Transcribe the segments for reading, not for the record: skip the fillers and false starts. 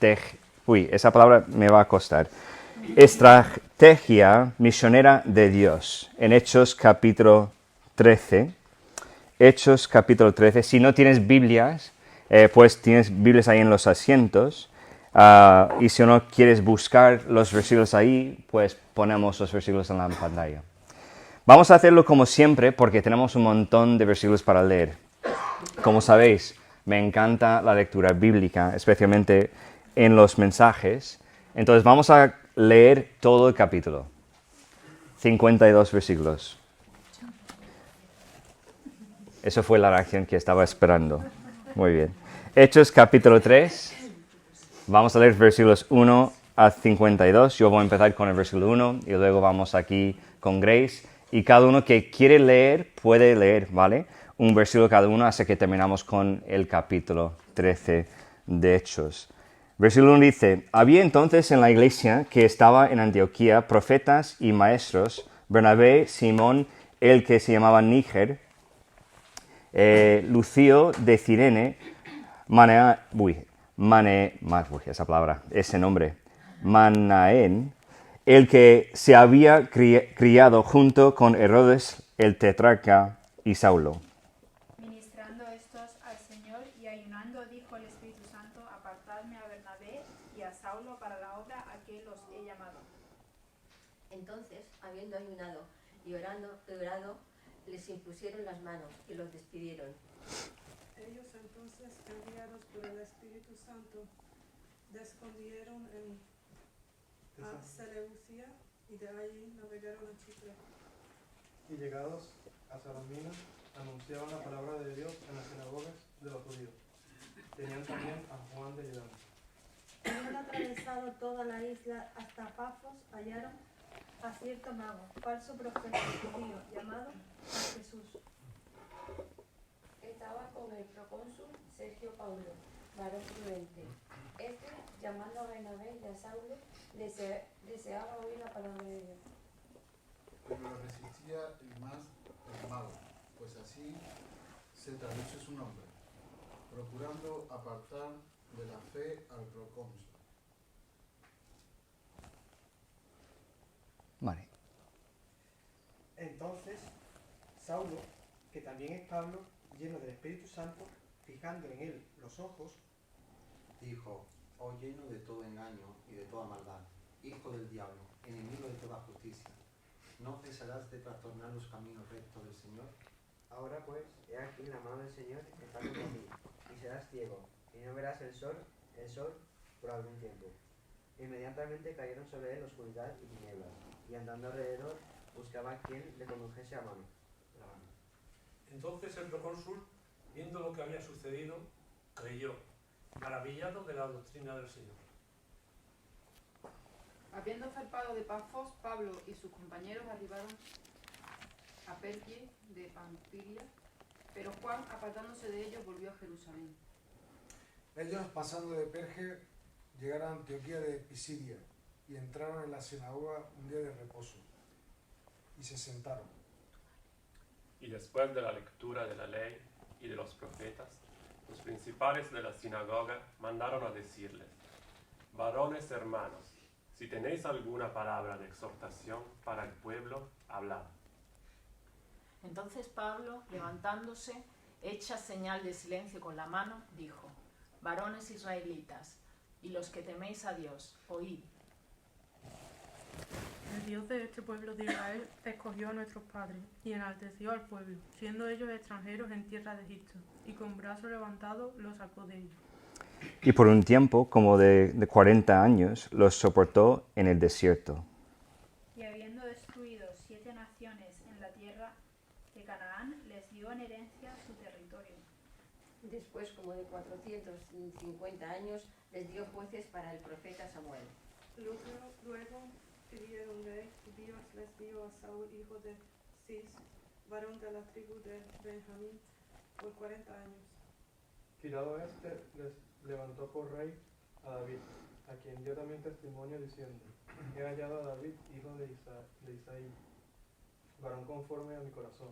esa palabra me va a costar. Estrategia misionera de Dios, en Hechos capítulo 13. Hechos capítulo 13. Si no tienes Biblias, pues tienes Biblias ahí en los asientos. Y si no quieres buscar los versículos ahí, pues ponemos los versículos en la pantalla. Vamos a hacerlo como siempre porque tenemos un montón de versículos para leer. Como sabéis, me encanta la lectura bíblica, especialmente en los mensajes. Entonces vamos a leer todo el capítulo. 52 versículos. Eso fue la reacción que estaba esperando. Muy bien. Hechos capítulo 3. Vamos a leer versículos 1 a 52. Yo voy a empezar con el versículo 1 y luego vamos aquí con Grace. Y cada uno que quiere leer puede leer, ¿vale? Un versículo cada uno hasta que terminamos con el capítulo 13 de Hechos. Versículo 1 dice: Había entonces en la iglesia que estaba en Antioquía profetas y maestros, Bernabé, Simón, el que se llamaba Níger, Lucio de Cirene, ese nombre, Manaén, el que se había criado junto con Herodes el tetrarca y Saulo. Ministrando estos al Señor y ayunando, dijo el Espíritu Santo: apartadme a Bernabé y a Saulo para la obra a que los he llamado. Entonces, habiendo ayunado y orado, les impusieron las manos y los despidieron. Ellos entonces, enviados por el Espíritu Santo, descendieron a Seleucia y de allí navegaron a Chipre. Y llegados a Salamina, anunciaban la palabra de Dios en las sinagogas de los judíos. Tenían también a Juan de ayudante. Habiendo atravesado toda la isla hasta Pafos, hallaron a cierto mago, falso profeta judío, llamado Jesús. Estaba con el procónsul Sergio Paulo, varón prudente. Este, llamando a Bernabé y a Saulo, deseaba oír la palabra de Dios. Pero lo resistía el más mago, pues así se traduce su nombre, procurando apartar de la fe al procónsul. Vale. Entonces, Saulo, que también es Pablo, lleno del Espíritu Santo, fijando en él los ojos, dijo: oh lleno de todo engaño y de toda maldad, hijo del diablo, enemigo de toda justicia, ¿no cesarás de trastornar los caminos rectos del Señor? Ahora pues, he aquí la mano del Señor está contra ti, y serás ciego, y no verás el sol por algún tiempo. Inmediatamente cayeron sobre él oscuridad y tinieblas, y andando alrededor buscaba quien le condujese a mano. Entonces el procónsul, viendo lo que había sucedido, creyó, maravillado de la doctrina del Señor. Habiendo zarpado de Pafos, Pablo y sus compañeros arribaron a Perge de Pamfilia, pero Juan, apartándose de ellos, volvió a Jerusalén. Ellos, pasando de Perge, llegaron a Antioquía de Pisidia y entraron en la sinagoga un día de reposo y se sentaron. Y después de la lectura de la ley y de los profetas, los principales de la sinagoga mandaron a decirles: varones hermanos, si tenéis alguna palabra de exhortación para el pueblo, hablad. Entonces Pablo, levantándose, hecha señal de silencio con la mano, dijo: varones israelitas, y los que teméis a Dios, oíd. El Dios de este pueblo de Israel escogió a nuestros padres y enalteció al pueblo, siendo ellos extranjeros en tierra de Egipto, y con brazo levantado los sacó de ellos. Y por un tiempo, como de 40 años, los soportó en el desierto. Y habiendo destruido 7 naciones en la tierra de Canaán, les dio en herencia su territorio. Después, como de 450 años, les dio jueces para el profeta Samuel. Luego pidieron rey, y Dios les dio a Saúl, hijo de Cis, varón de la tribu de Benjamín, por 40 años. Tirado este, les levantó por rey a David, a quien dio también testimonio diciendo: he hallado a David, hijo de Isaí, varón conforme a mi corazón,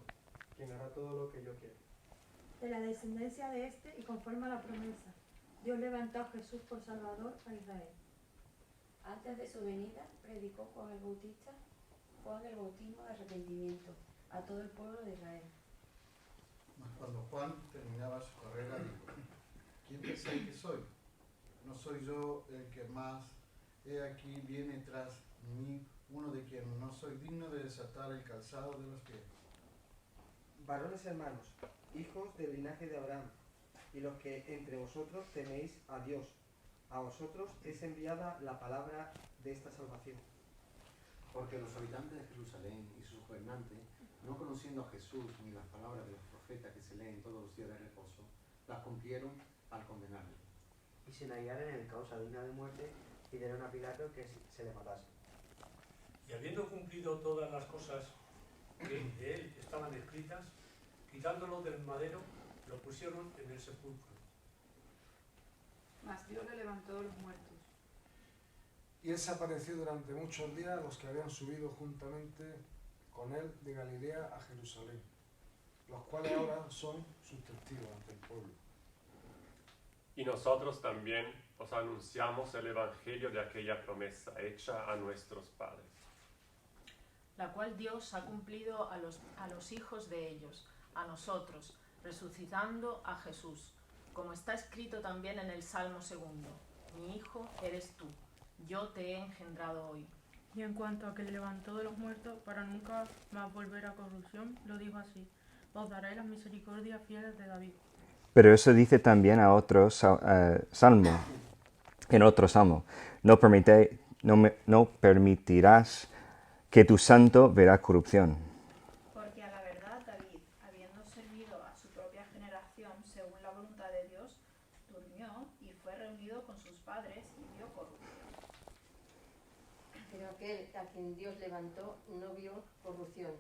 quien hará todo lo que yo quiero. De la descendencia de este y conforme a la promesa, Dios levantó a Jesús por Salvador a Israel. Antes de su venida, predicó Juan el bautismo de arrepentimiento a todo el pueblo de Israel. Mas cuando Juan terminaba su carrera, dijo: ¿Quién pensáis que soy? ¿No soy yo el que más? He aquí viene tras mí uno de quien no soy digno de desatar el calzado de los pies. Varones hermanos, hijos del linaje de Abraham, y los que entre vosotros teméis a Dios, a vosotros es enviada la palabra de esta salvación. Porque los habitantes de Jerusalén y sus gobernantes, no conociendo a Jesús ni las palabras de los profetas que se leen todos los días de reposo, las cumplieron al condenarle. Y sin hallar en él causa digna de muerte, pidieron a Pilato que se le matase. Y habiendo cumplido todas las cosas que de él estaban escritas, quitándolo del madero, lo pusieron en el sepulcro. Mas Dios le levantó de los muertos. Y él se apareció durante muchos días a los que habían subido juntamente con él de Galilea a Jerusalén, los cuales ahora son sus testigos ante el pueblo. Y nosotros también os anunciamos el evangelio de aquella promesa hecha a nuestros padres, la cual Dios ha cumplido a los hijos de ellos, a nosotros, resucitando a Jesús, como está escrito también en el Salmo 2: Mi hijo eres tú, yo te he engendrado hoy. Y en cuanto a que le levantó de los muertos para nunca más volver a corrupción, lo dijo así: os daré las misericordias fieles de David. Pero eso dice también a otro salmo, en otro salmo: no permitirás que tu santo verá corrupción. Porque a la verdad David, habiendo servido a su propia generación según la voluntad de Dios, durmió y fue reunido con sus padres y vio corrupción. Pero aquel a quien Dios levantó no vio corrupción.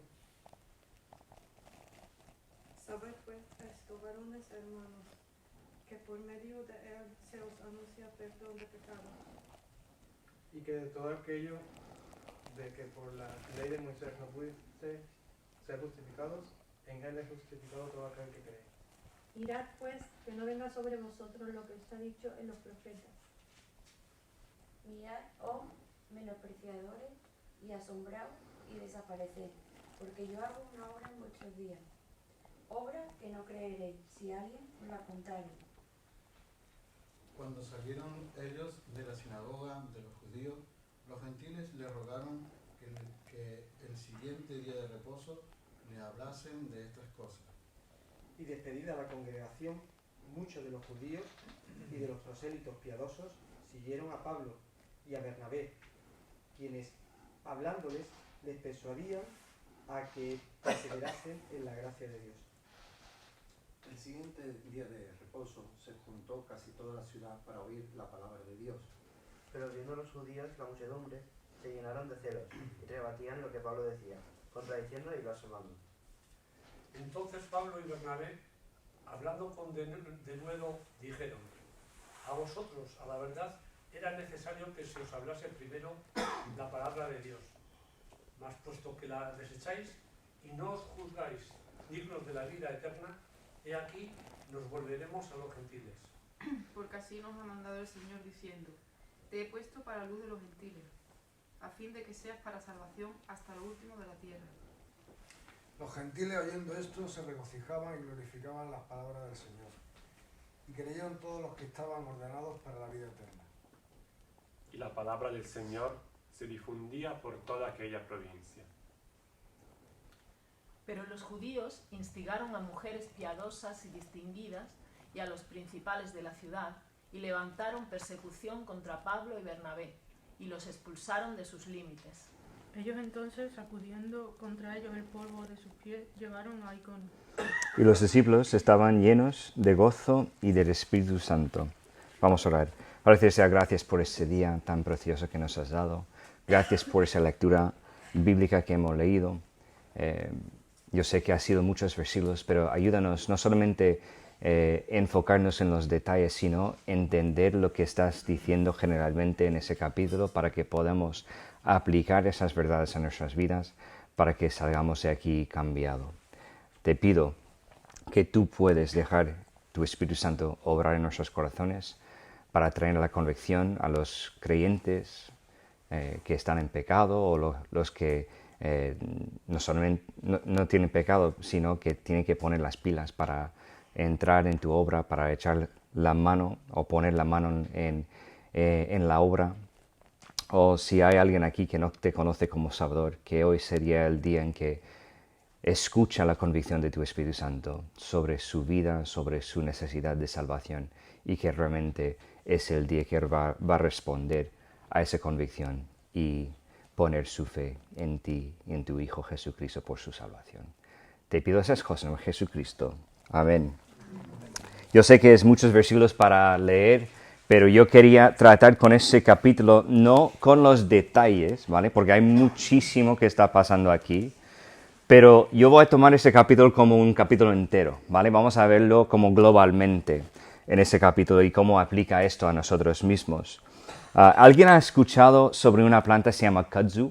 Sabed pues esto, varones hermanos, que por medio de él se os anuncia perdón de pecados. Y que de todo aquello de que por la ley de Moisés no pudiste ser justificados, en él es justificado todo aquel que cree. Mirad pues que no venga sobre vosotros lo que está dicho en los profetas. Mirad, oh menospreciadores, y asombraos y desapareced, porque yo hago una obra en vuestros días, obra que no creeréis si alguien me la contare. Cuando salieron ellos de la sinagoga de los judíos, los gentiles le rogaron que el siguiente día de reposo le hablasen de estas cosas. Y despedida la congregación, muchos de los judíos y de los prosélitos piadosos siguieron a Pablo y a Bernabé, quienes, hablándoles, les persuadían a que perseverasen en la gracia de Dios. El siguiente día de reposo se juntó casi toda la ciudad para oír la palabra de Dios. Pero viendo los judíos la muchedumbre, se llenaron de celos y rebatían lo que Pablo decía, contradiciendo y blasfemando. Entonces Pablo y Bernabé, hablando con denuedo, dijeron: a vosotros, a la verdad, era necesario que se os hablase primero la palabra de Dios. Mas puesto que la desecháis y no os juzgáis dignos de la vida eterna, he aquí nos volveremos a los gentiles. Porque así nos ha mandado el Señor diciendo: te he puesto para luz de los gentiles, a fin de que seas para salvación hasta lo último de la tierra. Los gentiles, oyendo esto, se regocijaban y glorificaban las palabras del Señor, y creyeron todos los que estaban ordenados para la vida eterna. y la palabra del Señor se difundía por toda aquella provincia. Pero los judíos instigaron a mujeres piadosas y distinguidas y a los principales de la ciudad, y levantaron persecución contra Pablo y Bernabé, y los expulsaron de sus límites. Ellos entonces, sacudiendo contra ellos el polvo de sus pies, llegaron a Iconio. Y los discípulos estaban llenos de gozo y del Espíritu Santo. Vamos a orar. Padre, sea gracias por este día tan precioso que nos has dado. Gracias por esa lectura bíblica que hemos leído. Yo sé que ha sido muchos versículos, pero ayúdanos no solamente enfocarnos en los detalles, sino entender lo que estás diciendo generalmente en ese capítulo para que podamos aplicar esas verdades a nuestras vidas, para que salgamos de aquí cambiados. Te pido que tú puedes dejar tu Espíritu Santo obrar en nuestros corazones, para traer la convicción a los creyentes que están en pecado o los que no solamente no tienen pecado, sino que tienen que poner las pilas para entrar en tu obra, para echar la mano o poner la mano en la obra. O si hay alguien aquí que no te conoce como Salvador, que hoy sería el día en que escucha la convicción de tu Espíritu Santo sobre su vida, sobre su necesidad de salvación, y que realmente es el día que va a responder a esa convicción y poner su fe en ti y en tu Hijo Jesucristo por su salvación. Te pido esas cosas en Jesucristo. Amén. Yo sé que es muchos versículos para leer, pero yo quería tratar con ese capítulo, no con los detalles, ¿vale? Porque hay muchísimo que está pasando aquí, pero yo voy a tomar ese capítulo como un capítulo entero, ¿vale? Vamos a verlo como globalmente en ese capítulo y cómo aplica esto a nosotros mismos. ¿Alguien ha escuchado sobre una planta que se llama kudzu?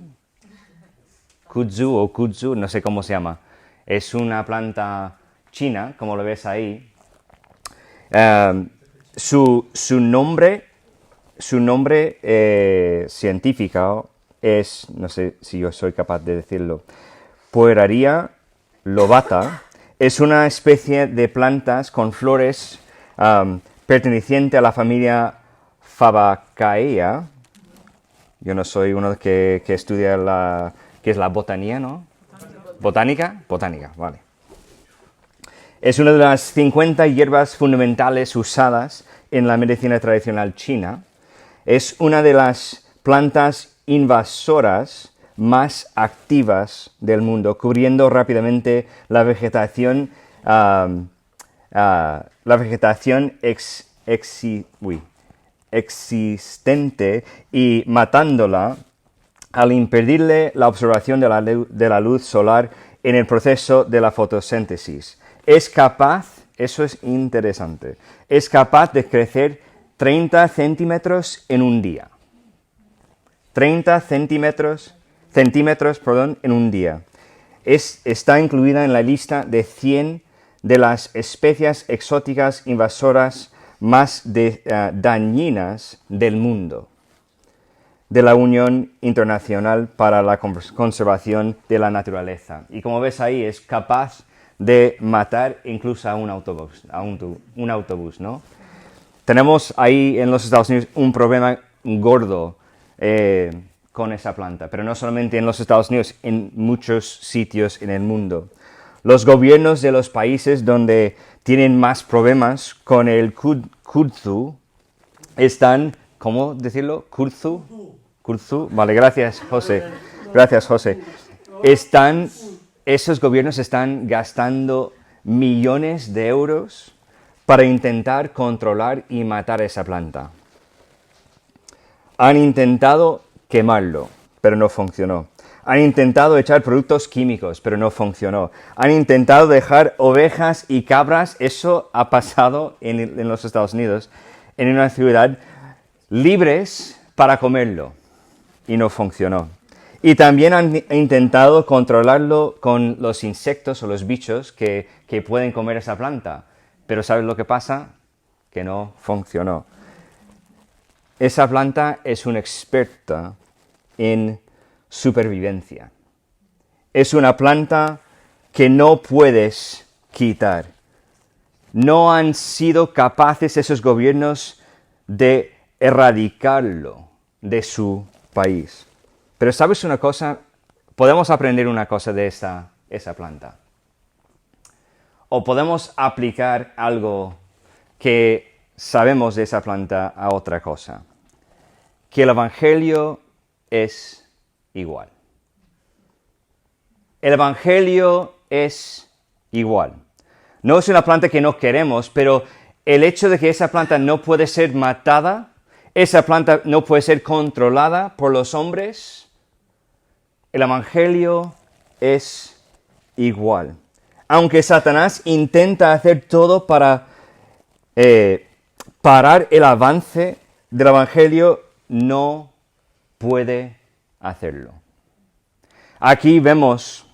Kudzu o kudzu, no sé cómo se llama. Es una planta china, como lo ves ahí. Su nombre científico es, no sé si yo soy capaz de decirlo, Pueraria lobata. Es una especie de plantas con flores perteneciente a la familia Fabaceae. Yo no soy uno que estudia que es la botanía, ¿no? ¿Botánica? Botánica, vale. Es una de las 50 hierbas fundamentales usadas en la medicina tradicional china. Es una de las plantas invasoras más activas del mundo, cubriendo rápidamente la vegetación, existente y matándola al impedirle la observación de la luz solar en el proceso de la fotosíntesis. Es capaz, eso es interesante, es capaz de crecer 30 centímetros en un día. 30 centímetros en un día. Está incluida en la lista de 100 de las especies exóticas invasoras más dañinas del mundo, de la Unión Internacional para la Conservación de la Naturaleza. Y como ves ahí, es capaz de matar incluso a un autobús, ¿no? Tenemos ahí en los Estados Unidos un problema gordo con esa planta, pero no solamente en los Estados Unidos, en muchos sitios en el mundo. Los gobiernos de los países donde tienen más problemas con el kudzu están, ¿cómo decirlo? ¿Kudzu? Vale, gracias, José. Esos gobiernos están gastando millones de euros para intentar controlar y matar esa planta. Han intentado quemarlo, pero no funcionó. Han intentado echar productos químicos, pero no funcionó. Han intentado dejar ovejas y cabras, eso ha pasado en los Estados Unidos, en una ciudad, libres para comerlo, y no funcionó. Y también han intentado controlarlo con los insectos o los bichos que pueden comer esa planta. Pero ¿sabes lo que pasa? Que no funcionó. Esa planta es una experta en supervivencia. Es una planta que no puedes quitar. No han sido capaces esos gobiernos de erradicarlo de su país. Pero ¿sabes una cosa? Podemos aprender una cosa de esa planta. O podemos aplicar algo que sabemos de esa planta a otra cosa. Que el Evangelio es igual. El Evangelio es igual. No es una planta que no queremos, pero el hecho de que esa planta no puede ser matada, esa planta no puede ser controlada por los hombres, el Evangelio es igual. Aunque Satanás intenta hacer todo para parar el avance del Evangelio, no puede hacerlo. Aquí vemos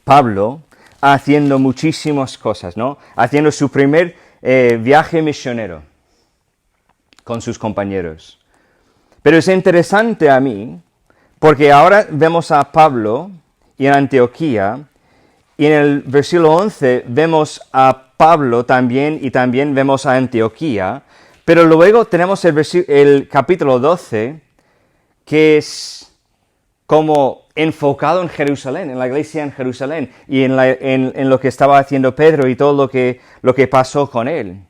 Pablo haciendo muchísimas cosas, ¿no? Haciendo su primer viaje misionero. con sus compañeros. Pero es interesante a mí, porque ahora vemos a Pablo y en Antioquía, y en el versículo 11 vemos a Pablo también, y también vemos a Antioquía, pero luego tenemos el capítulo 12, que es como enfocado en Jerusalén, en la iglesia en Jerusalén, y en lo que estaba haciendo Pedro y todo lo que pasó con él.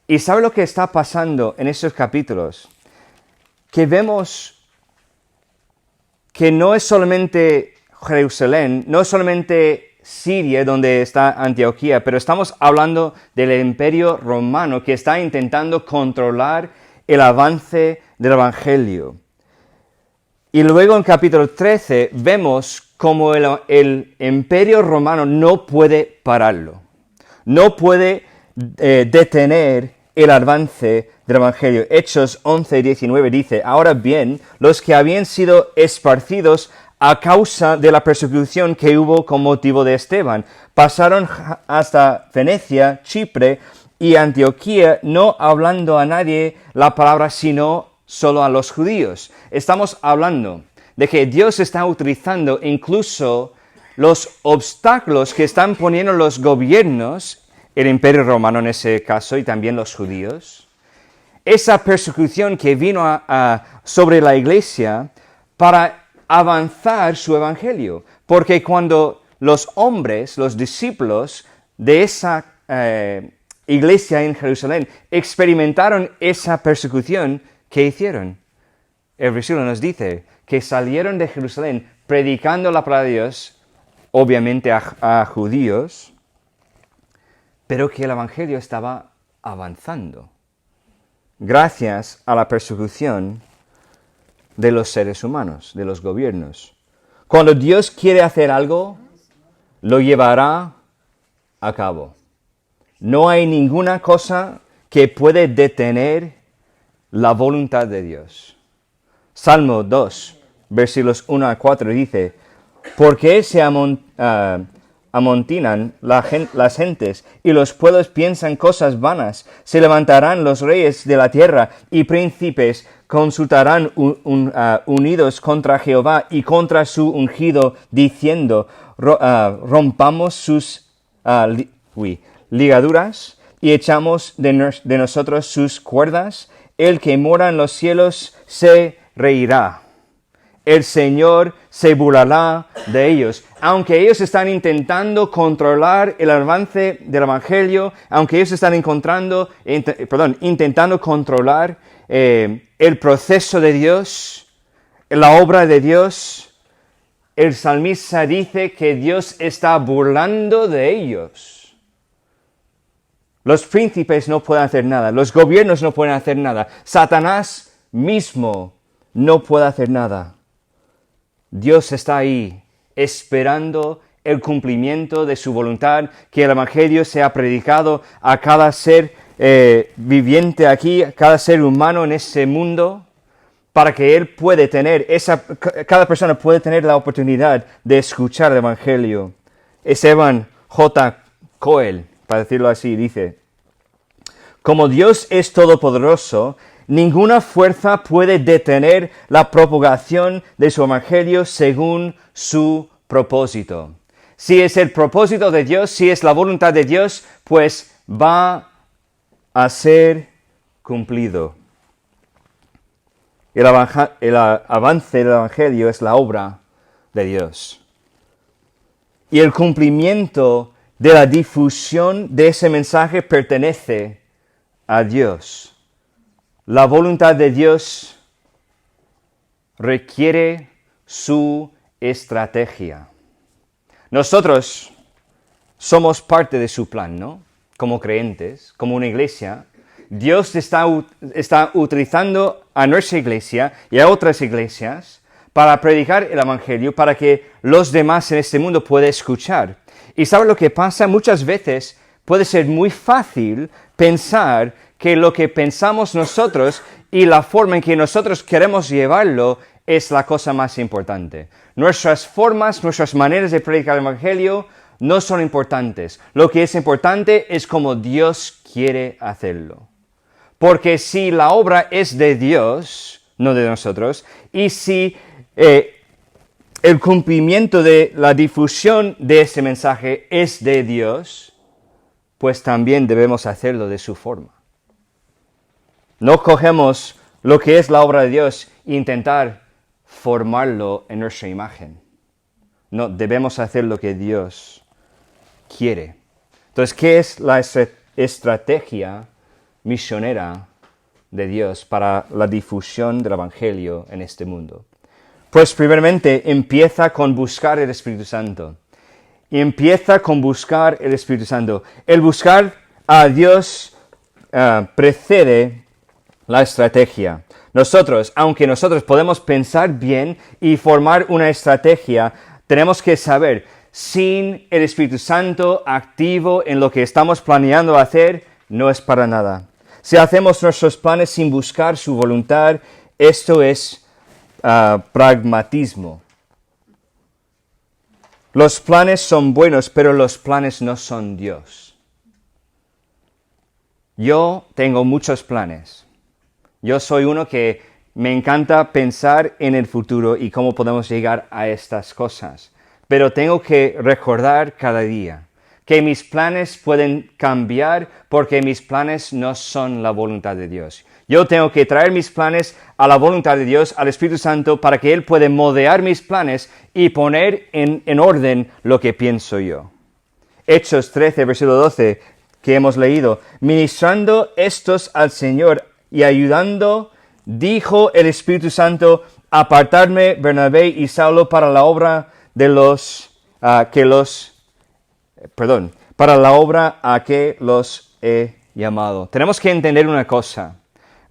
¿Y sabe lo que está pasando en esos capítulos? Que vemos que no es solamente Jerusalén, no es solamente Siria donde está Antioquía, pero estamos hablando del imperio romano que está intentando controlar el avance del evangelio. Y luego en capítulo 13 vemos como el imperio romano no puede pararlo, no puede detener el avance del evangelio. Hechos 11 y 19 dice: ahora bien, los que habían sido esparcidos a causa de la persecución que hubo con motivo de Esteban, pasaron hasta Venecia, Chipre y Antioquía, no hablando a nadie la palabra, sino solo a los judíos. Estamos hablando de que Dios está utilizando incluso los obstáculos que están poniendo los gobiernos, el imperio romano en ese caso, y también los judíos, esa persecución que vino sobre la iglesia para avanzar su evangelio. Porque cuando los hombres, los discípulos de esa iglesia en Jerusalén experimentaron esa persecución, ¿qué hicieron? El versículo nos dice que salieron de Jerusalén predicando la palabra de Dios, obviamente a judíos, pero que el evangelio estaba avanzando gracias a la persecución de los seres humanos, de los gobiernos. Cuando Dios quiere hacer algo, lo llevará a cabo. No hay ninguna cosa que puede detener la voluntad de Dios. Salmo 2, versículos 1 a 4 dice: ¿por qué se amontinan las gentes y los pueblos piensan cosas vanas? Se levantarán los reyes de la tierra y príncipes consultarán unidos contra Jehová y contra su ungido, diciendo: rompamos sus ligaduras y echamos de nosotros sus cuerdas. El que mora en los cielos se reirá. El Señor se burlará de ellos. Aunque ellos están intentando controlar el avance del evangelio, aunque ellos están intentando controlar el proceso de Dios, la obra de Dios, el salmista dice que Dios está burlando de ellos. Los príncipes no pueden hacer nada, los gobiernos no pueden hacer nada, Satanás mismo no puede hacer nada. Dios está ahí, esperando el cumplimiento de su voluntad, que el evangelio sea predicado a cada ser viviente aquí, a cada ser humano en este mundo, para que él puede tener, cada persona puede tener la oportunidad de escuchar el evangelio. Esteban J. Coel, para decirlo así, dice: como Dios es todopoderoso, ninguna fuerza puede detener la propagación de su evangelio según su propósito. Si es el propósito de Dios, si es la voluntad de Dios, pues va a ser cumplido. El avance del evangelio es la obra de Dios. Y el cumplimiento de la difusión de ese mensaje pertenece a Dios. La voluntad de Dios requiere su estrategia. Nosotros somos parte de su plan, ¿no? Como creyentes, como una iglesia. Dios está utilizando a nuestra iglesia y a otras iglesias para predicar el evangelio, para que los demás en este mundo puedan escuchar. ¿Y sabe lo que pasa? Muchas veces puede ser muy fácil pensar que lo que pensamos nosotros y la forma en que nosotros queremos llevarlo es la cosa más importante. Nuestras formas, nuestras maneras de predicar el evangelio no son importantes. Lo que es importante es cómo Dios quiere hacerlo. porque si la obra es de Dios, no de nosotros, y si el cumplimiento de la difusión de ese mensaje es de Dios, pues también debemos hacerlo de su forma. No cogemos lo que es la obra de Dios e intentar formarlo en nuestra imagen. No, debemos hacer lo que Dios quiere. Entonces, ¿qué es la estrategia misionera de Dios para la difusión del Evangelio en este mundo? Pues primeramente empieza con buscar el Espíritu Santo. Empieza con buscar el Espíritu Santo. El buscar a Dios precede la estrategia. Aunque nosotros podemos pensar bien y formar una estrategia, tenemos que saber, sin el Espíritu Santo activo en lo que estamos planeando hacer, no es para nada. Si hacemos nuestros planes sin buscar su voluntad, esto es pragmatismo. Los planes son buenos, pero los planes no son Dios. Yo tengo muchos planes. Yo soy uno que me encanta pensar en el futuro y cómo podemos llegar a estas cosas. Pero tengo que recordar cada día que mis planes pueden cambiar porque mis planes no son la voluntad de Dios. Yo tengo que traer mis planes a la voluntad de Dios, al Espíritu Santo, para que Él pueda moldear mis planes y poner en orden lo que pienso yo. Hechos 13, versículo 12, que hemos leído. Ministrando estos al Señor y ayudando, dijo el Espíritu Santo, apartarme Bernabé y Saulo para la obra para la obra a que los he llamado. Tenemos que entender una cosa.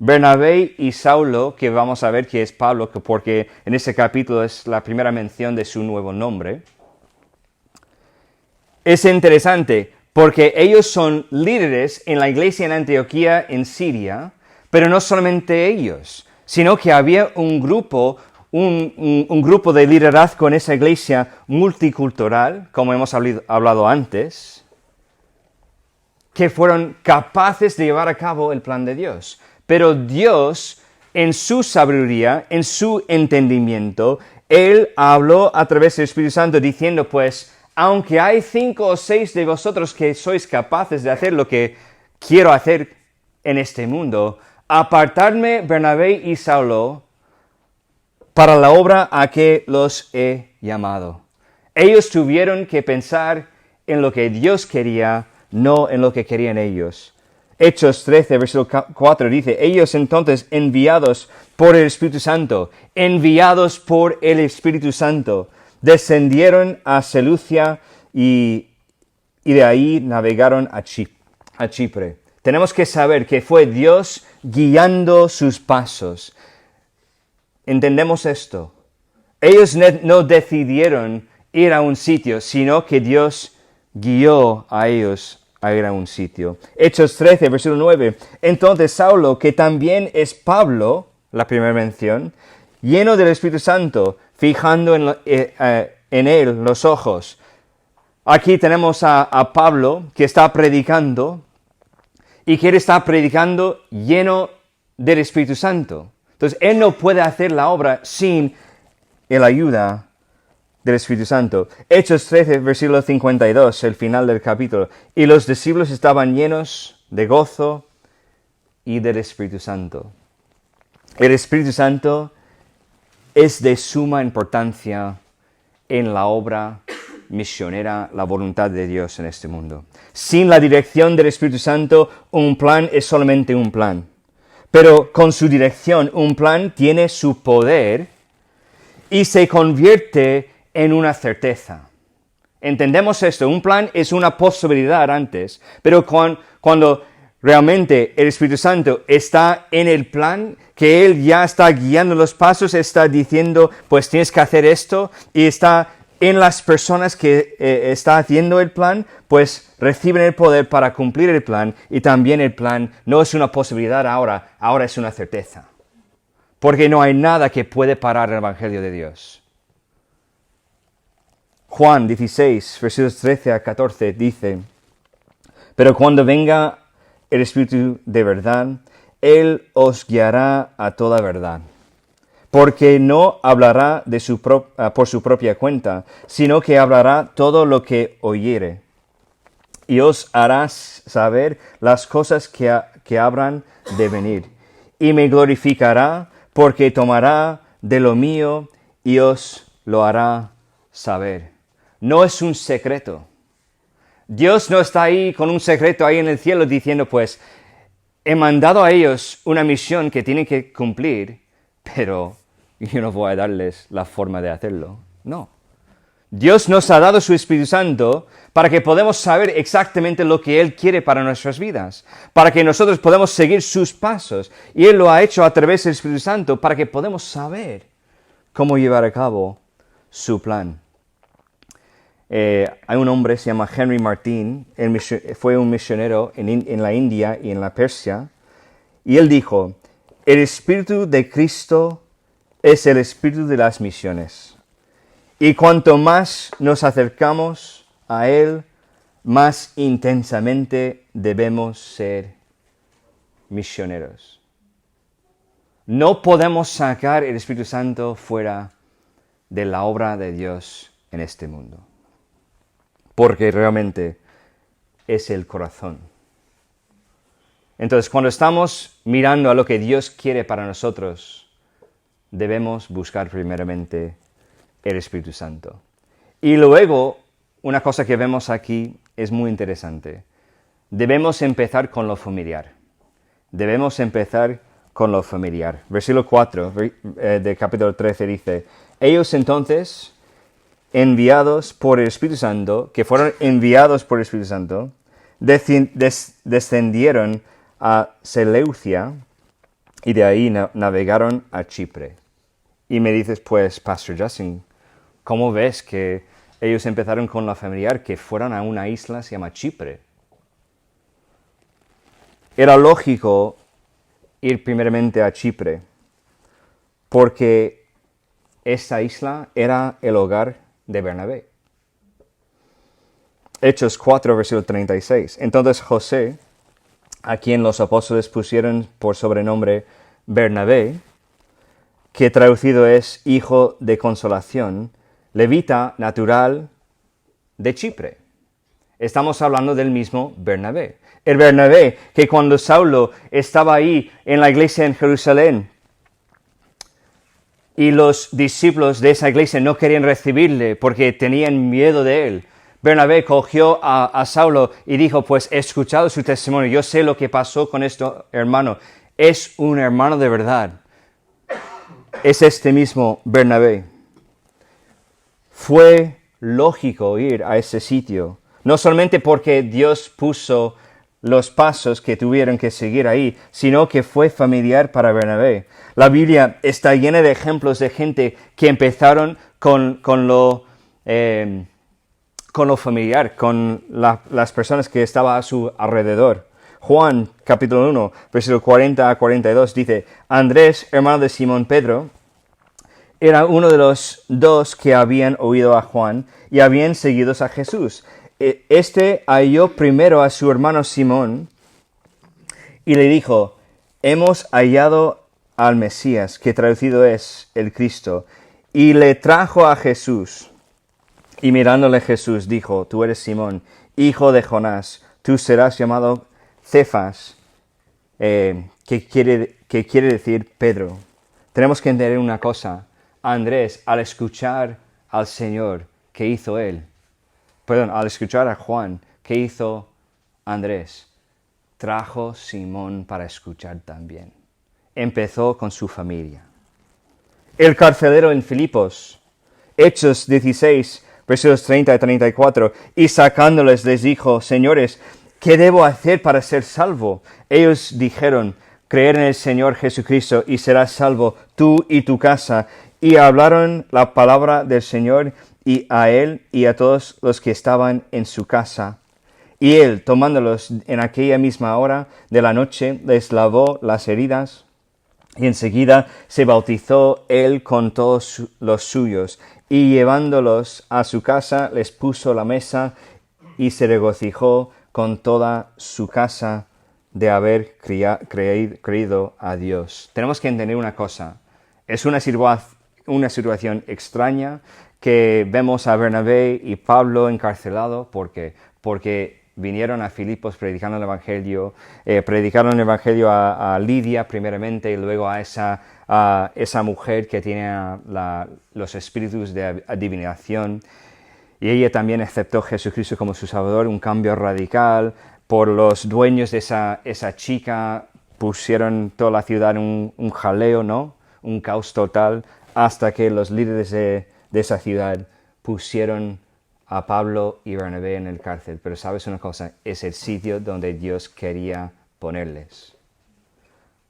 Bernabé y Saulo, que vamos a ver que es Pablo, porque en este capítulo es la primera mención de su nuevo nombre, es interesante porque ellos son líderes en la iglesia en Antioquía, en Siria, pero no solamente ellos, sino que había un grupo de liderazgo en esa iglesia multicultural, como hemos hablado antes, que fueron capaces de llevar a cabo el plan de Dios. Pero Dios, en su sabiduría, en su entendimiento, Él habló a través del Espíritu Santo diciendo, pues, aunque hay 5 o 6 de vosotros que sois capaces de hacer lo que quiero hacer en este mundo, apartadme Bernabé y Saulo para la obra a que los he llamado. Ellos tuvieron que pensar en lo que Dios quería, no en lo que querían ellos. Hechos 13, versículo 4 dice, ellos entonces enviados por el Espíritu Santo, descendieron a Seleucia y de ahí navegaron a Chipre. Tenemos que saber que fue Dios guiando sus pasos. ¿Entendemos esto? Ellos no decidieron ir a un sitio, sino que Dios guió a ellos a ir a un sitio. Hechos 13, versículo 9. Entonces Saulo, que también es Pablo, la primera mención, lleno del Espíritu Santo, fijando en él los ojos. Aquí tenemos a Pablo que está predicando y que él está predicando lleno del Espíritu Santo. Entonces, él no puede hacer la obra sin la ayuda del Espíritu Santo. Hechos 13, versículo 52, el final del capítulo. Y los discípulos estaban llenos de gozo y del Espíritu Santo. El Espíritu Santo es de suma importancia en la obra misionera, la voluntad de Dios en este mundo. Sin la dirección del Espíritu Santo, un plan es solamente un plan. Pero con su dirección, un plan tiene su poder y se convierte en una certeza. ¿Entendemos esto? Un plan es una posibilidad antes, pero cuando realmente el Espíritu Santo está en el plan, que Él ya está guiando los pasos, está diciendo, pues tienes que hacer esto, y está en las personas que está haciendo el plan, pues reciben el poder para cumplir el plan, y también el plan no es una posibilidad ahora es una certeza. Porque no hay nada que puede parar el Evangelio de Dios. Juan 16, versículos 13 a 14 dice, pero cuando venga el Espíritu de verdad, Él os guiará a toda verdad, porque no hablará por su propia cuenta, sino que hablará todo lo que oyere, y os hará saber las cosas que habrán de venir. Y me glorificará, porque tomará de lo mío y os lo hará saber. No es un secreto. Dios no está ahí con un secreto ahí en el cielo diciendo, pues, he mandado a ellos una misión que tienen que cumplir, pero yo no voy a darles la forma de hacerlo. No. Dios nos ha dado su Espíritu Santo para que podamos saber exactamente lo que Él quiere para nuestras vidas, para que nosotros podamos seguir sus pasos. Y Él lo ha hecho a través del Espíritu Santo para que podamos saber cómo llevar a cabo su plan. Hay un hombre, se llama Henry Martyn, fue un misionero en la India y en la Persia, y él dijo, el Espíritu de Cristo es el Espíritu de las misiones. Y cuanto más nos acercamos a Él, más intensamente debemos ser misioneros. No podemos sacar el Espíritu Santo fuera de la obra de Dios en este mundo, porque realmente es el corazón. Entonces, cuando estamos mirando a lo que Dios quiere para nosotros, debemos buscar primeramente el Espíritu Santo. Y luego, una cosa que vemos aquí es muy interesante. Debemos empezar con lo familiar. Debemos empezar con lo familiar. Versículo 4 de capítulo 13 dice, ellos entonces, enviados por el Espíritu Santo, que fueron enviados por el Espíritu Santo, descendieron a Seleucia y de ahí navegaron a Chipre. Y me dices, pues, Pastor Justin, ¿cómo ves que ellos empezaron con la familiar, que fueron a una isla, se llama Chipre? Era lógico ir primeramente a Chipre, porque esta isla era el hogar de Bernabé. Hechos 4, versículo 36. Entonces José, a quien los apóstoles pusieron por sobrenombre Bernabé, que traducido es hijo de consolación, levita natural de Chipre. Estamos hablando del mismo Bernabé. El Bernabé que cuando Saulo estaba ahí en la iglesia en Jerusalén y los discípulos de esa iglesia no querían recibirle porque tenían miedo de él, Bernabé cogió a Saulo y dijo, pues he escuchado su testimonio, yo sé lo que pasó con este hermano, es un hermano de verdad. Es este mismo Bernabé. Fue lógico ir a ese sitio, no solamente porque Dios puso los pasos que tuvieron que seguir ahí, sino que fue familiar para Bernabé. La Biblia está llena de ejemplos de gente que empezaron con lo familiar, con las personas que estaban a su alrededor. Juan, capítulo 1, versículo 40 a 42, dice, Andrés, hermano de Simón Pedro, era uno de los dos que habían oído a Juan y habían seguido a Jesús. Este halló primero a su hermano Simón y le dijo, hemos hallado al Mesías, que traducido es el Cristo, y le trajo a Jesús. Y mirándole Jesús dijo, tú eres Simón, hijo de Jonás, tú serás llamado Cefas, que quiere decir Pedro. Tenemos que entender una cosa. Andrés, al escuchar al Señor, ¿qué hizo él? Al escuchar a Juan, ¿qué hizo Andrés? Trajo Simón para escuchar también. Empezó con su familia. El carcelero en Filipos, Hechos 16, versículos 30 y 34, y sacándoles les dijo, señores, ¿qué debo hacer para ser salvo? Ellos dijeron, creer en el Señor Jesucristo y serás salvo tú y tu casa. Y hablaron la palabra del Señor y a él y a todos los que estaban en su casa. Y él, tomándolos en aquella misma hora de la noche, les lavó las heridas y enseguida se bautizó él con todos los suyos. Y llevándolos a su casa, les puso la mesa y se regocijó con toda su casa de haber creído a Dios. Tenemos que entender una cosa. Es una situación extraña que vemos a Bernabé y Pablo encarcelados. ¿Por qué? Porque vinieron a Filipos predicando el Evangelio, predicaron el Evangelio a Lidia primeramente y luego a esa mujer que tiene los espíritus de adivinación. Y ella también aceptó a Jesucristo como su Salvador, un cambio radical. Por los dueños de esa chica pusieron toda la ciudad en un jaleo, ¿no? Un caos total, hasta que los líderes de esa ciudad pusieron a Pablo y Bernabé en el cárcel. Pero ¿sabes una cosa? Es el sitio donde Dios quería ponerles.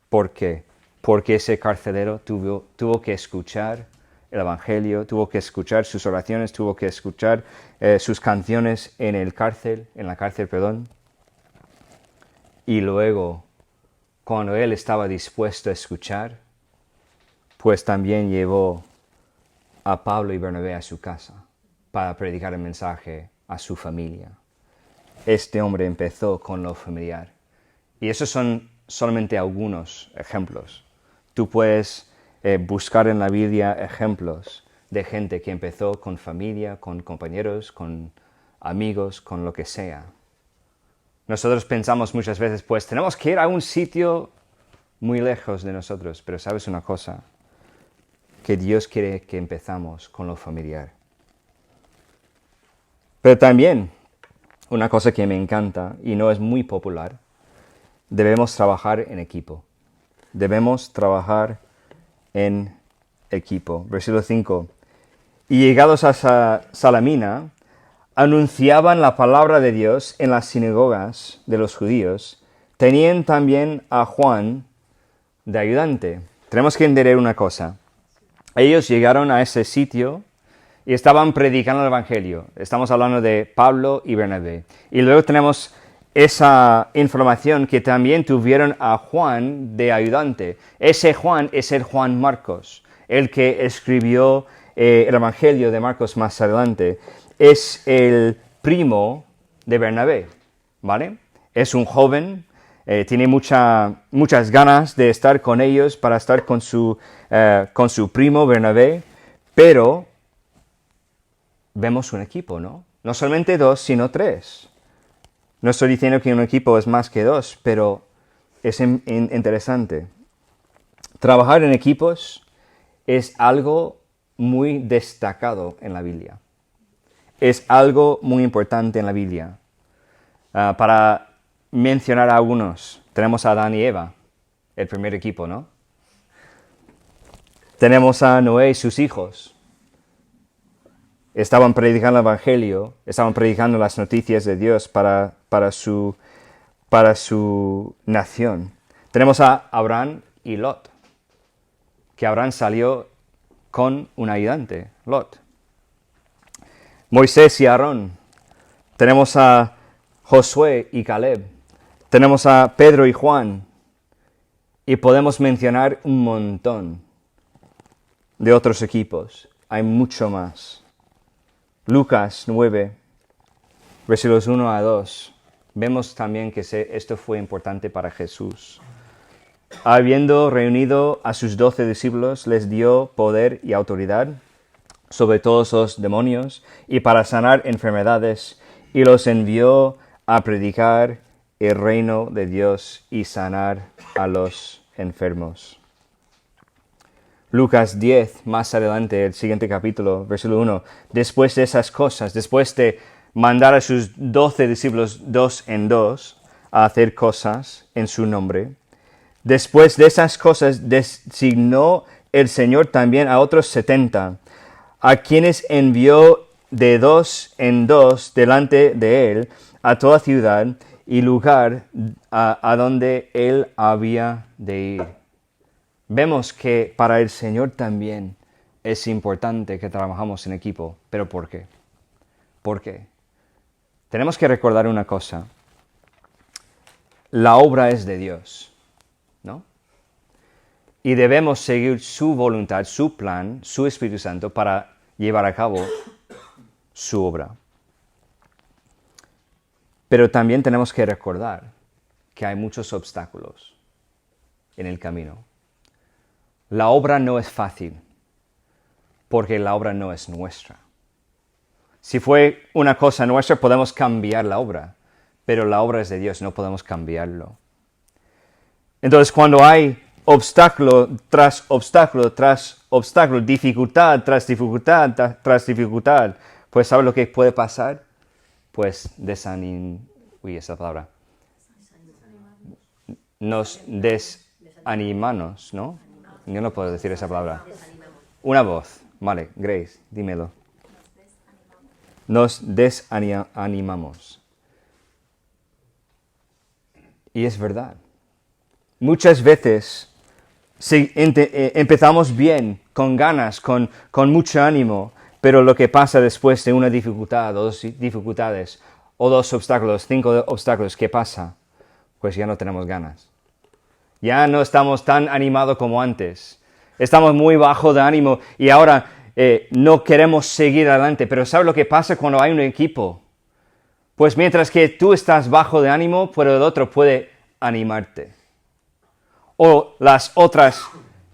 ¿Por qué? Porque ese carcelero tuvo que escuchar el Evangelio, tuvo que escuchar sus oraciones, tuvo que escuchar sus canciones en la cárcel. Y luego, cuando él estaba dispuesto a escuchar, pues también llevó a Pablo y Bernabé a su casa para predicar el mensaje a su familia. Este hombre empezó con lo familiar. Y esos son solamente algunos ejemplos. Tú puedes buscar en la Biblia ejemplos de gente que empezó con familia, con compañeros, con amigos, con lo que sea. Nosotros pensamos muchas veces, pues tenemos que ir a un sitio muy lejos de nosotros, pero ¿sabes una cosa? Que Dios quiere que empezamos con lo familiar. Pero también, una cosa que me encanta y no es muy popular, debemos trabajar en equipo. Debemos trabajar en equipo. Versículo 5. Y llegados a Salamina, anunciaban la palabra de Dios en las sinagogas de los judíos. Tenían también a Juan de ayudante. Tenemos que entender una cosa. Ellos llegaron a ese sitio y estaban predicando el Evangelio. Estamos hablando de Pablo y Bernabé. Y luego tenemos esa información que también tuvieron a Juan de ayudante. Ese Juan es el Juan Marcos, el que escribió el Evangelio de Marcos más adelante. Es el primo de Bernabé, ¿vale? Es un joven, tiene muchas ganas de estar con ellos para estar con su primo Bernabé, pero vemos un equipo, ¿no? No solamente 2, sino 3. No estoy diciendo que un equipo es más que 2, pero es interesante. Trabajar en equipos es algo muy destacado en la Biblia. Es algo muy importante en la Biblia. Para mencionar a algunos, tenemos a Adán y Eva, el primer equipo, ¿no? Tenemos a Noé y sus hijos. Estaban predicando el Evangelio, estaban predicando las noticias de Dios para su nación. Tenemos a Abraham y Lot, que Abraham salió con un ayudante, Lot. Moisés y Aarón. Tenemos a Josué y Caleb. Tenemos a Pedro y Juan. Y podemos mencionar un montón de otros equipos. Hay mucho más. Lucas 9, versículos 1 a 2. Vemos también que esto fue importante para Jesús. Habiendo reunido a sus 12 discípulos, les dio poder y autoridad sobre todos los demonios y para sanar enfermedades, y los envió a predicar el reino de Dios y sanar a los enfermos. Lucas 10, más adelante, el siguiente capítulo, versículo 1. Después de esas cosas, después de mandar a sus 12 discípulos 2 en 2 a hacer cosas en su nombre, después de esas cosas designó el Señor también a otros 70, a quienes envió de 2 en 2 delante de él a toda ciudad y lugar a donde él había de ir. Vemos que para el Señor también es importante que trabajamos en equipo. ¿Pero por qué? ¿Por qué? Tenemos que recordar una cosa. La obra es de Dios, ¿no? Y debemos seguir su voluntad, su plan, su Espíritu Santo para llevar a cabo su obra. Pero también tenemos que recordar que hay muchos obstáculos en el camino. La obra no es fácil, porque la obra no es nuestra. Si fue una cosa nuestra, podemos cambiar la obra, pero la obra es de Dios, no podemos cambiarlo. Entonces, cuando hay obstáculo tras obstáculo tras obstáculo, dificultad tras dificultad tras dificultad, pues ¿sabe lo que puede pasar? Pues esa palabra. Nos desanimamos, ¿no? Yo no puedo decir esa palabra. Una voz. Vale, Grace, dímelo. Nos desanimamos. Y es verdad. Muchas veces empezamos bien, con ganas, con mucho ánimo, pero lo que pasa después de una dificultad, o 2 dificultades, o 2 obstáculos, 5 obstáculos, ¿qué pasa? Pues ya no tenemos ganas. Ya no estamos tan animados como antes. Estamos muy bajo de ánimo y ahora no queremos seguir adelante. Pero ¿sabes lo que pasa cuando hay un equipo? Pues mientras que tú estás bajo de ánimo, pero el otro puede animarte. O las otras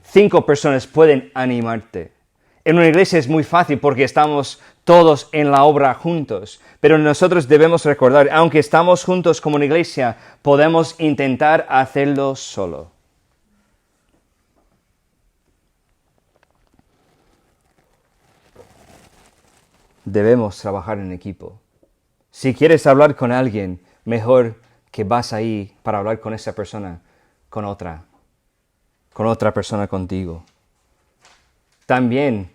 5 personas pueden animarte. En una iglesia es muy fácil porque estamos todos en la obra juntos. Pero nosotros debemos recordar, aunque estamos juntos como una iglesia, podemos intentar hacerlo solo. Debemos trabajar en equipo. Si quieres hablar con alguien, mejor que vas ahí para hablar con esa persona, con otra persona contigo. También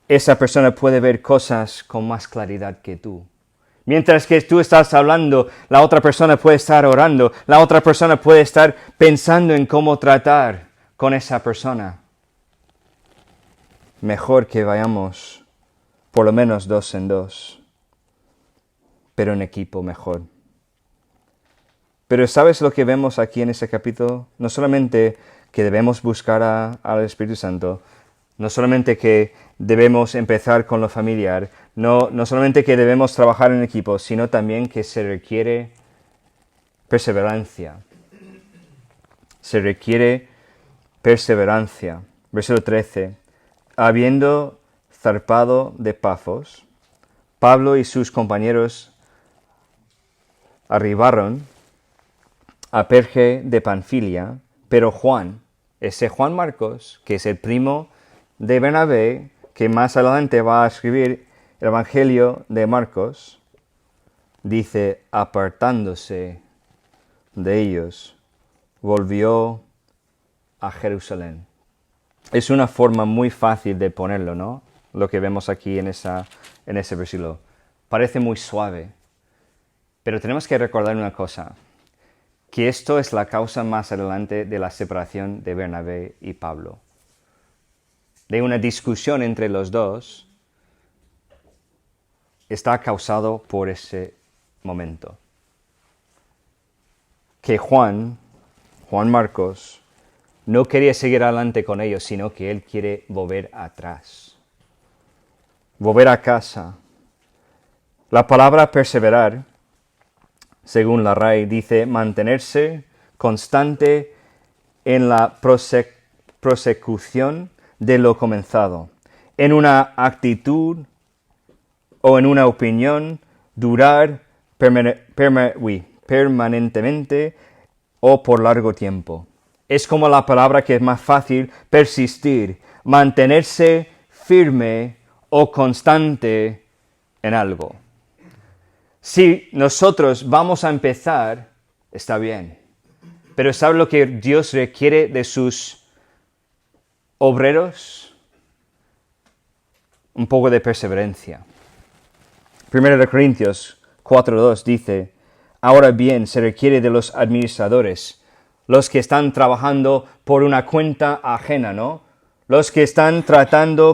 esa persona puede ver cosas con más claridad que tú. Mientras que tú estás hablando, la otra persona puede estar orando, la otra persona puede estar pensando en cómo tratar con esa persona. Mejor que vayamos por lo menos 2 en 2, pero en equipo mejor. Pero ¿sabes lo que vemos aquí en ese capítulo? No solamente que debemos buscar al Espíritu Santo, no solamente que debemos empezar con lo familiar, no solamente que debemos trabajar en equipo, sino también que se requiere perseverancia. Se requiere perseverancia. Versículo 13. Habiendo zarpado de Pafos, Pablo y sus compañeros arribaron a Perge de Panfilia, pero Juan, ese Juan Marcos, que es el primo de Bernabé, que más adelante va a escribir el Evangelio de Marcos, dice, apartándose de ellos, volvió a Jerusalén. Es una forma muy fácil de ponerlo, ¿no? Lo que vemos aquí en ese versículo. Parece muy suave, pero tenemos que recordar una cosa, que esto es la causa más adelante de la separación de Bernabé y Pablo. De una discusión entre los dos, está causado por ese momento. Que Juan Marcos, no quería seguir adelante con ellos, sino que él quiere volver atrás. Volver a casa. La palabra perseverar, según la RAI, dice mantenerse constante en la prosecución de lo comenzado, en una actitud o en una opinión, durar permanentemente o por largo tiempo. Es como la palabra que es más fácil, persistir, mantenerse firme o constante en algo. Si nosotros vamos a empezar, está bien. Pero ¿sabe lo que Dios requiere de sus obreros? Un poco de perseverancia. 1 Corintios 4:2 dice, ahora bien se requiere de los administradores, los que están trabajando por una cuenta ajena, ¿no? Los que están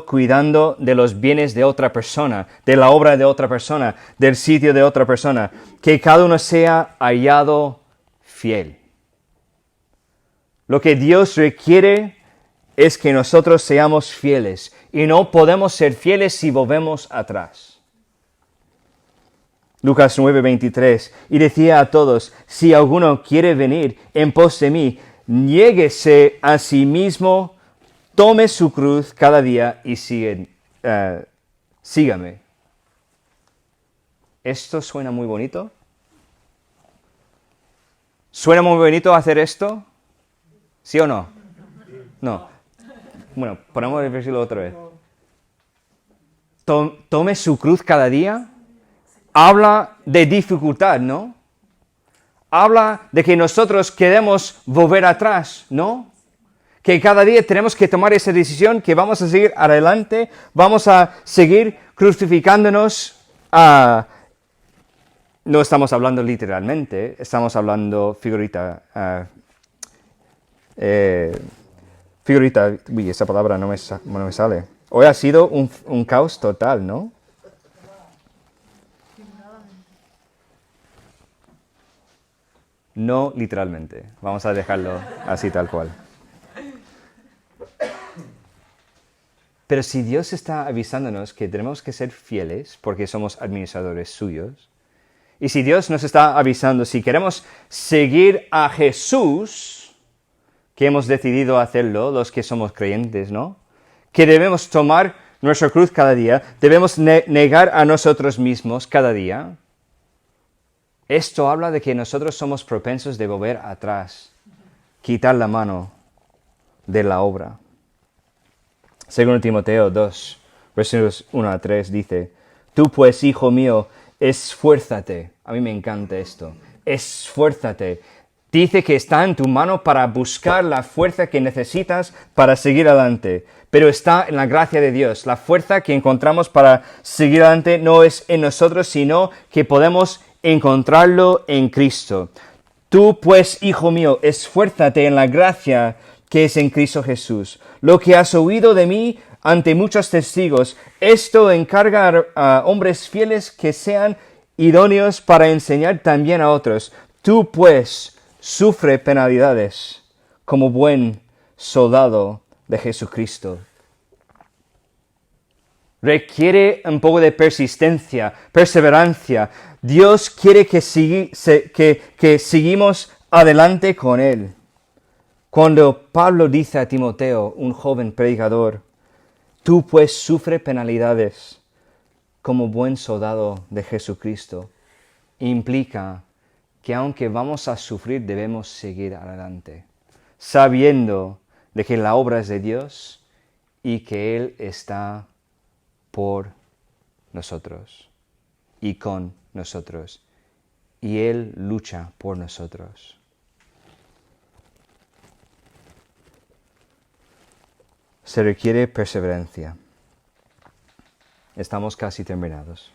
cuidando de los bienes de otra persona, de la obra de otra persona, del sitio de otra persona, que cada uno sea hallado fiel. Lo que Dios requiere es que nosotros seamos fieles, y no podemos ser fieles si volvemos atrás. Lucas 9:23, y decía a todos, si alguno quiere venir en pos de mí, niéguese a sí mismo, tome su cruz cada día y sígame. ¿Esto suena muy bonito? ¿Suena muy bonito hacer esto? ¿Sí o no? No. Bueno, ponemos el versículo otra vez. Tome su cruz cada día. Habla de dificultad, ¿no? Habla de que nosotros queremos volver atrás, ¿no? Que cada día tenemos que tomar esa decisión, que vamos a seguir adelante, vamos a seguir crucificándonos. No estamos hablando literalmente, estamos hablando figurita. Uy, esa palabra no me sale. Hoy ha sido un caos total, ¿no? No literalmente. Vamos a dejarlo así tal cual. Pero si Dios está avisándonos que tenemos que ser fieles porque somos administradores suyos, y si Dios nos está avisando, si queremos seguir a Jesús, que hemos decidido hacerlo, los que somos creyentes, ¿no? Que debemos tomar nuestra cruz cada día, debemos negar a nosotros mismos cada día. Esto habla de que nosotros somos propensos de volver atrás, quitar la mano de la obra. Según Timoteo 2, versículos 1 a 3 dice, tú pues, hijo mío, esfuérzate. A mí me encanta esto. Esfuérzate. Dice que está en tu mano para buscar la fuerza que necesitas para seguir adelante. Pero está en la gracia de Dios. La fuerza que encontramos para seguir adelante no es en nosotros, sino que podemos encontrarlo en Cristo. Tú pues, hijo mío, esfuérzate en la gracia que es en Cristo Jesús. Lo que has oído de mí ante muchos testigos, esto encarga a hombres fieles que sean idóneos para enseñar también a otros. Tú pues, sufre penalidades como buen soldado de Jesucristo. Requiere un poco de persistencia, perseverancia. Dios quiere que seguimos adelante con Él. Cuando Pablo dice a Timoteo, un joven predicador, tú pues sufre penalidades como buen soldado de Jesucristo, implica que aunque vamos a sufrir debemos seguir adelante, sabiendo de que la obra es de Dios y que Él está por nosotros y con nosotros, y Él lucha por nosotros. Se requiere perseverancia. Estamos casi terminados.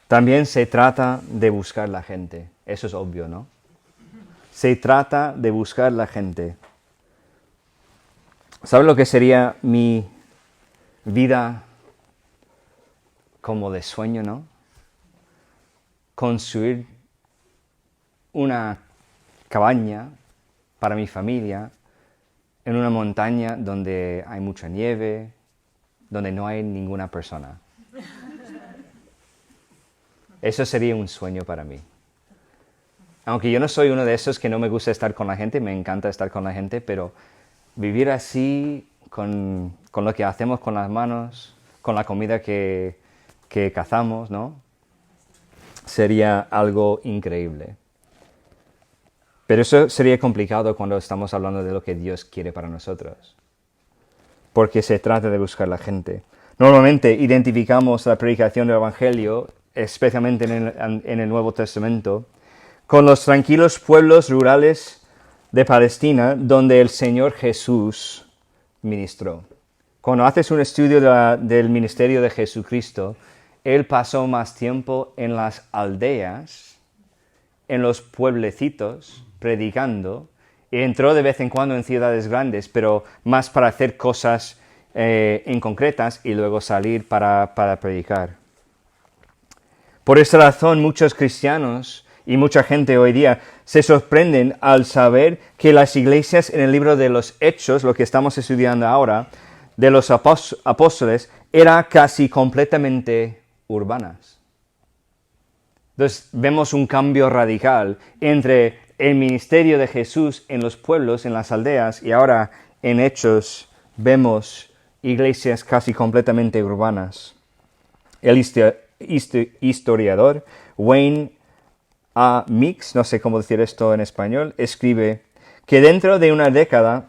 También se trata de buscar la gente. Eso es obvio, ¿no? Se trata de buscar la gente. ¿Sabes lo que sería mi vida como de sueño, no? Construir una cabaña para mi familia en una montaña donde hay mucha nieve, donde no hay ninguna persona. Eso sería un sueño para mí. Aunque yo no soy uno de esos que no me gusta estar con la gente, me encanta estar con la gente, pero vivir así, con lo que hacemos con las manos, con la comida que cazamos, ¿no? Sería algo increíble. Pero eso sería complicado cuando estamos hablando de lo que Dios quiere para nosotros. Porque se trata de buscar la gente. Normalmente identificamos la predicación del Evangelio, especialmente en el Nuevo Testamento, con los tranquilos pueblos rurales de Palestina, donde el Señor Jesús ministró. Cuando haces un estudio del ministerio de Jesucristo, Él pasó más tiempo en las aldeas, en los pueblecitos, predicando, y entró de vez en cuando en ciudades grandes, pero más para hacer cosas en concretas y luego salir para predicar. Por esta razón, muchos cristianos y mucha gente hoy día se sorprenden al saber que las iglesias en el libro de los Hechos, lo que estamos estudiando ahora, de los apóstoles, eran casi completamente urbanas. Entonces vemos un cambio radical entre el ministerio de Jesús en los pueblos, en las aldeas, y ahora en Hechos vemos iglesias casi completamente urbanas. El historiador Wayne A. Mix, no sé cómo decir esto en español, escribe que dentro de una década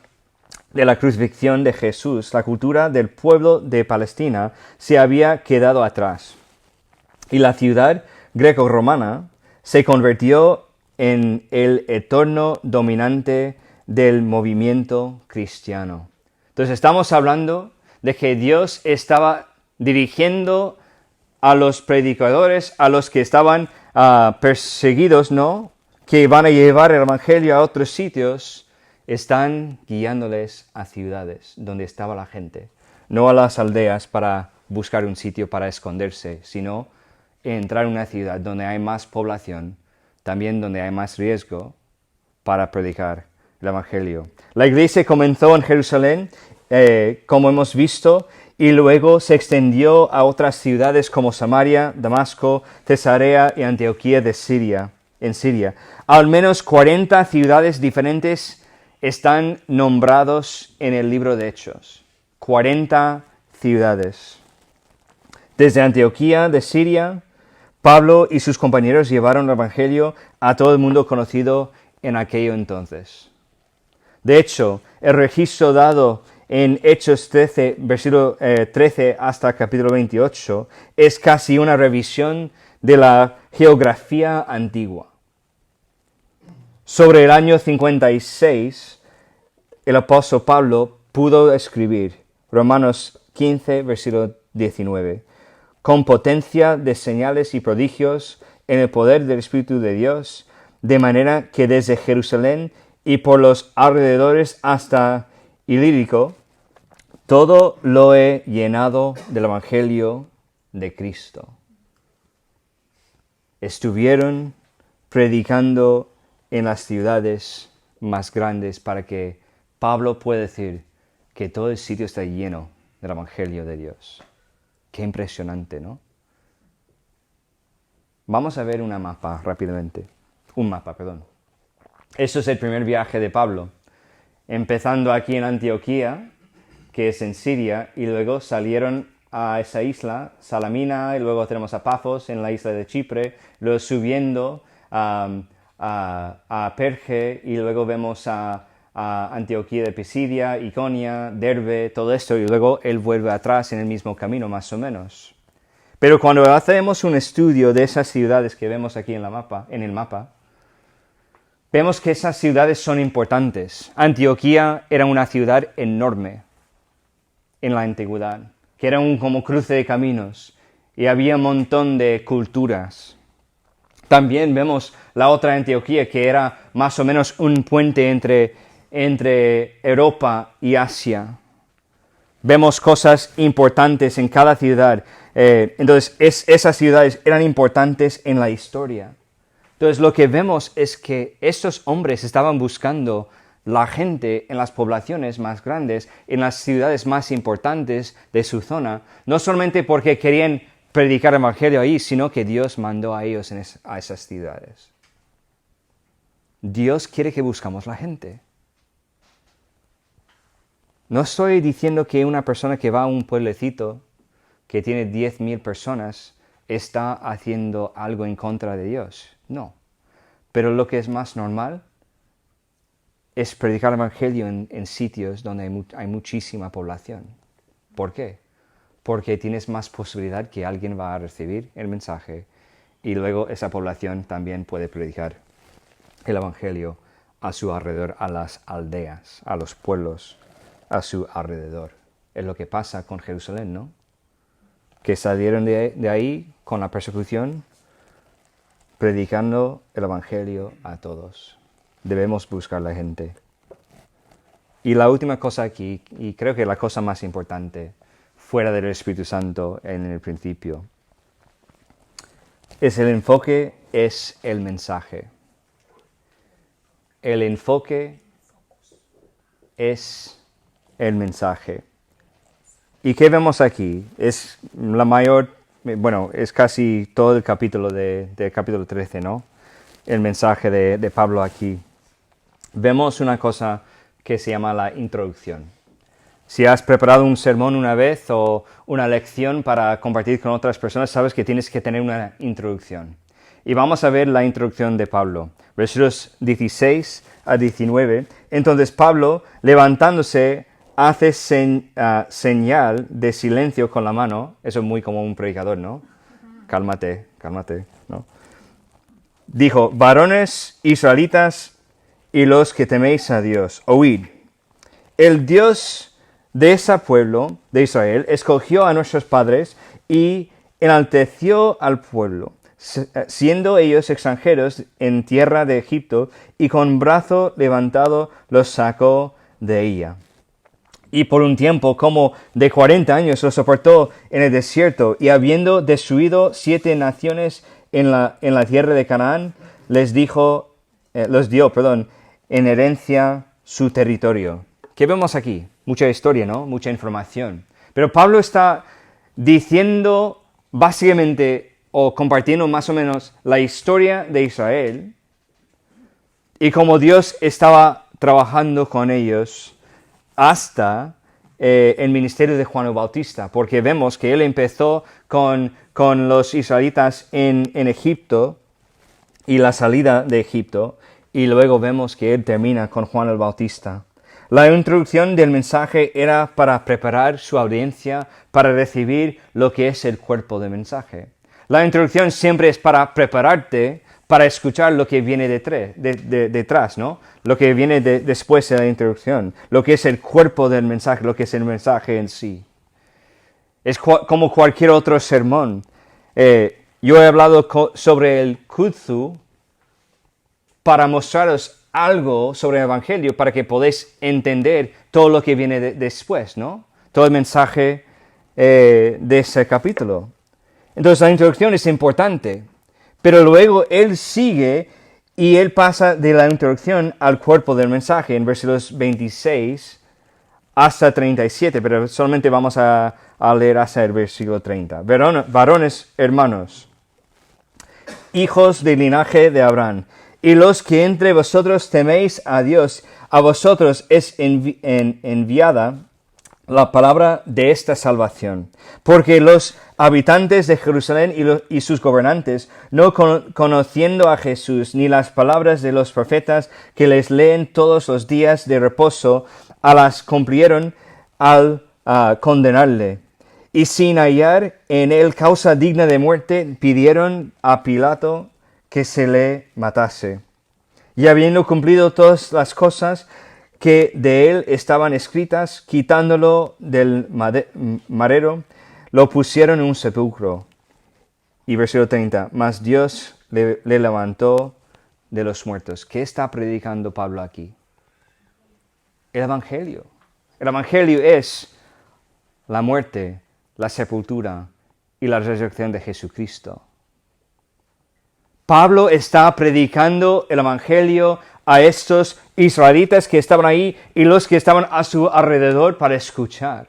de la crucifixión de Jesús, la cultura del pueblo de Palestina se había quedado atrás y la ciudad greco-romana se convirtió en el eterno dominante del movimiento cristiano. Entonces estamos hablando de que Dios estaba dirigiendo a los predicadores, a los que estaban perseguidos, ¿no? Que van a llevar el evangelio a otros sitios, están guiándoles a ciudades donde estaba la gente, no a las aldeas para buscar un sitio para esconderse, sino entrar en una ciudad donde hay más población, también donde hay más riesgo para predicar el evangelio. La iglesia comenzó en Jerusalén, como hemos visto, y luego se extendió a otras ciudades como Samaria, Damasco, Cesarea y Antioquía de Siria, en Siria. Al menos 40 ciudades diferentes están nombrados en el libro de Hechos. 40 ciudades. Desde Antioquía de Siria, Pablo y sus compañeros llevaron el evangelio a todo el mundo conocido en aquello entonces. De hecho, el registro dado en Hechos 13, versículo 13 hasta capítulo 28, es casi una revisión de la geografía antigua. Sobre el año 56, el apóstol Pablo pudo escribir Romanos 15, versículo 19, con potencia de señales y prodigios en el poder del Espíritu de Dios, de manera que desde Jerusalén y por los alrededores hasta Ilírico, todo lo he llenado del Evangelio de Cristo. Estuvieron predicando en las ciudades más grandes para que Pablo pueda decir que todo el sitio está lleno del Evangelio de Dios. Qué impresionante, ¿no? Vamos a ver un mapa rápidamente. Eso es el primer viaje de Pablo, empezando aquí en Antioquía, que es en Siria, y luego salieron a esa isla, Salamina, y luego tenemos a Pafos en la isla de Chipre, luego subiendo a Perge, y luego vemos a Antioquía de Pisidia, Iconia, Derbe, todo esto, y luego él vuelve atrás en el mismo camino, más o menos. Pero cuando hacemos un estudio de esas ciudades que vemos aquí en el mapa, vemos que esas ciudades son importantes. Antioquía era una ciudad enorme en la antigüedad, que era como cruce de caminos, y había un montón de culturas. También vemos la otra Antioquía, que era más o menos un puente entre Europa y Asia. Vemos cosas importantes en cada ciudad. Entonces, esas ciudades eran importantes en la historia. Entonces, lo que vemos es que estos hombres estaban buscando la gente en las poblaciones más grandes, en las ciudades más importantes de su zona, no solamente porque querían predicar el evangelio ahí, sino que Dios mandó a ellos a esas ciudades. Dios quiere que buscamos la gente. No estoy diciendo que una persona que va a un pueblecito que tiene 10,000 personas está haciendo algo en contra de Dios. No. Pero lo que es más normal es predicar el evangelio en sitios donde hay muchísima población. ¿Por qué? Porque tienes más posibilidad que alguien va a recibir el mensaje y luego esa población también puede predicar el evangelio a su alrededor, a las aldeas, a los pueblos a su alrededor. Es lo que pasa con Jerusalén, ¿no? Que salieron de ahí con la persecución, predicando el evangelio a todos. Debemos buscar la gente. Y la última cosa aquí, y creo que la cosa más importante, fuera del Espíritu Santo en el principio, es el enfoque, es el mensaje. El enfoque es el mensaje. ¿Y qué vemos aquí? Es la mayor bueno, es casi todo el capítulo de capítulo 13, ¿no? El mensaje de Pablo aquí. Vemos una cosa que se llama la introducción. Si has preparado un sermón una vez o una lección para compartir con otras personas, sabes que tienes que tener una introducción. Y vamos a ver la introducción de Pablo, versículos 16 a 19. Entonces Pablo, levantándose, hace señal de silencio con la mano. Eso es muy como un predicador, ¿no? Cálmate, ¿no? Dijo: varones israelitas y los que teméis a Dios, oíd. El Dios de ese pueblo, de Israel, escogió a nuestros padres y enalteció al pueblo, siendo ellos extranjeros en tierra de Egipto, y con brazo levantado los sacó de ella. Y por un tiempo como de 40 años los soportó en el desierto, y habiendo destruido 7 naciones en la tierra de Canaán, los dio en herencia su territorio. ¿Qué vemos aquí? Mucha historia, ¿no? Mucha información. Pero Pablo está diciendo básicamente, o compartiendo más o menos, la historia de Israel y cómo Dios estaba trabajando con ellos hasta el ministerio de Juan el Bautista, porque vemos que él empezó con los israelitas en Egipto y la salida de Egipto, y luego vemos que él termina con Juan el Bautista. La introducción del mensaje era para preparar su audiencia para recibir lo que es el cuerpo del mensaje. La introducción siempre es para prepararte para escuchar lo que viene detrás, ¿no? Lo que viene después de la introducción, lo que es el cuerpo del mensaje, lo que es el mensaje en sí. Es como cualquier otro sermón. Yo he hablado sobre el kudzu para mostraros algo sobre el Evangelio, para que podáis entender todo lo que viene después, ¿no? Todo el mensaje de ese capítulo. Entonces la introducción es importante, pero luego él sigue y él pasa de la introducción al cuerpo del mensaje en versículos 26 hasta 37, pero solamente vamos a leer hasta el versículo 30. Varones, hermanos, hijos del linaje de Abraham, y los que entre vosotros teméis a Dios, a vosotros es enviada la palabra de esta salvación. Porque los habitantes de Jerusalén y sus gobernantes, no conociendo a Jesús ni las palabras de los profetas que les leen todos los días de reposo, a las cumplieron al condenarle. Y sin hallar en él causa digna de muerte, pidieron a Pilato que se le matase. Y habiendo cumplido todas las cosas que de él estaban escritas, quitándolo del madero, lo pusieron en un sepulcro. Y versículo 30, mas Dios le levantó de los muertos. ¿Qué está predicando Pablo aquí? El Evangelio. El Evangelio es la muerte, la sepultura y la resurrección de Jesucristo. Pablo está predicando el Evangelio a estos israelitas que estaban ahí y los que estaban a su alrededor para escuchar.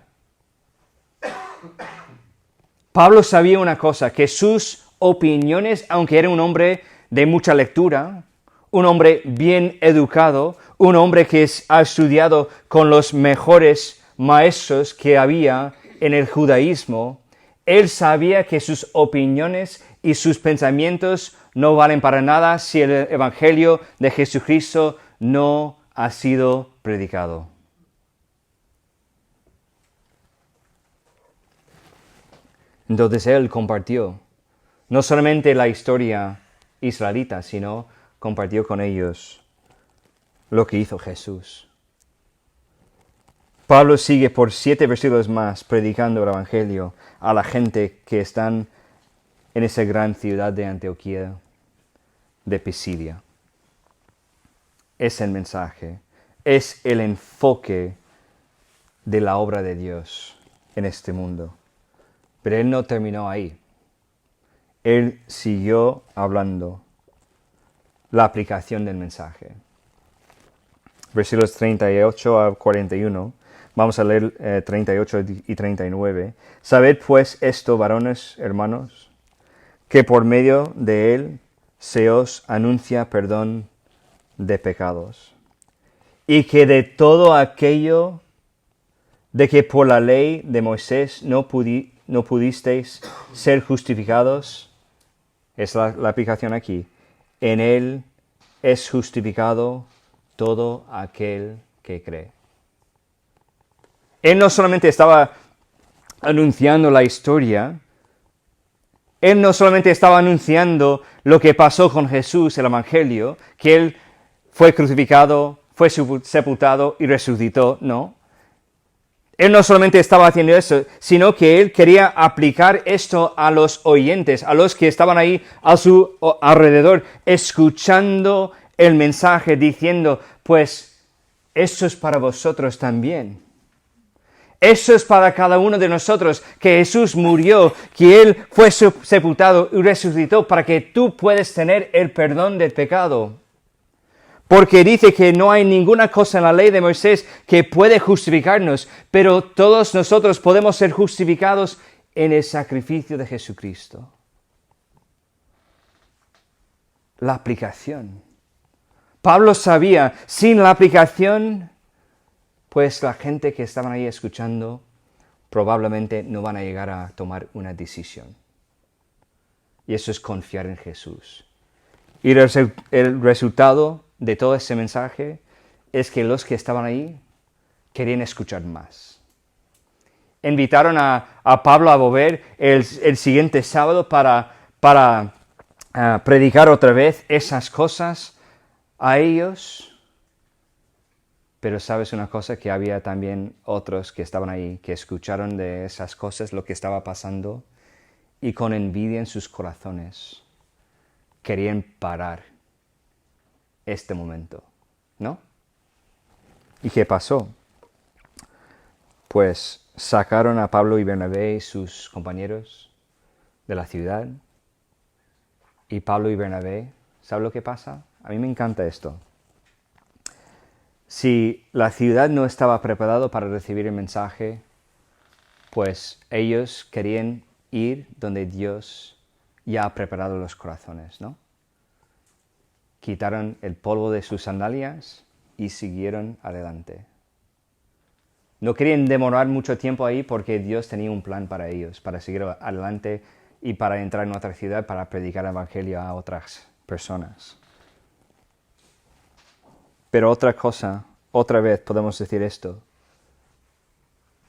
Pablo sabía una cosa, que sus opiniones, aunque era un hombre de mucha lectura, un hombre bien educado, un hombre que ha estudiado con los mejores maestros que había en el judaísmo, él sabía que sus opiniones y sus pensamientos no valen para nada si el Evangelio de Jesucristo no ha sido predicado. Entonces él compartió no solamente la historia israelita, sino compartió con ellos lo que hizo Jesús. Pablo sigue por 7 versículos más predicando el Evangelio a la gente que están en esa gran ciudad de Antioquía, de Pisidia. Es el mensaje, es el enfoque de la obra de Dios en este mundo. Pero él no terminó ahí. Él siguió hablando la aplicación del mensaje. Versículos 38 a 41. Vamos a leer 38 y 39. Sabed pues esto, varones, hermanos, que por medio de él se os anuncia perdón de pecados, y que de todo aquello de que por la ley de Moisés no pudisteis ser justificados, es la aplicación aquí, en él es justificado todo aquel que cree. Él no solamente estaba anunciando la historia, él no solamente estaba anunciando lo que pasó con Jesús, el Evangelio, que él fue crucificado, fue sepultado y resucitó, no. Él no solamente estaba haciendo eso, sino que él quería aplicar esto a los oyentes, a los que estaban ahí a su alrededor, escuchando el mensaje, diciendo, pues, esto es para vosotros también. Eso es para cada uno de nosotros, que Jesús murió, que Él fue sepultado y resucitó para que tú puedas tener el perdón del pecado. Porque dice que no hay ninguna cosa en la ley de Moisés que puede justificarnos, pero todos nosotros podemos ser justificados en el sacrificio de Jesucristo. La aplicación. Pablo sabía, sin la aplicación, pues la gente que estaban ahí escuchando probablemente no van a llegar a tomar una decisión. Y eso es confiar en Jesús. Y el resultado de todo ese mensaje es que los que estaban ahí querían escuchar más. Invitaron a Pablo a volver el siguiente sábado para predicar otra vez esas cosas a ellos. Pero sabes una cosa, que había también otros que estaban ahí, que escucharon de esas cosas, lo que estaba pasando, y con envidia en sus corazones querían parar este momento, ¿no? ¿Y qué pasó? Pues sacaron a Pablo y Bernabé y sus compañeros de la ciudad, y Pablo y Bernabé, ¿sabe lo que pasa? A mí me encanta esto. Si la ciudad no estaba preparada para recibir el mensaje, pues ellos querían ir donde Dios ya ha preparado los corazones, ¿no? Quitaron el polvo de sus sandalias y siguieron adelante. No querían demorar mucho tiempo ahí porque Dios tenía un plan para ellos, para seguir adelante y para entrar en otra ciudad para predicar el evangelio a otras personas. Pero otra cosa, otra vez podemos decir esto.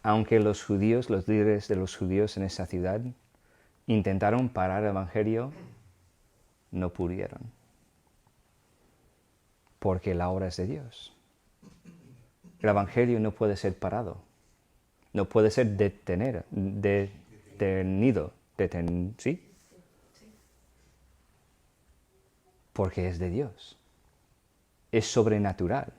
Aunque los judíos, los líderes de los judíos en esa ciudad, intentaron parar el evangelio, no pudieron. Porque la obra es de Dios. El evangelio no puede ser parado. No puede ser detenido. ¿Sí? Porque es de Dios. Es sobrenatural.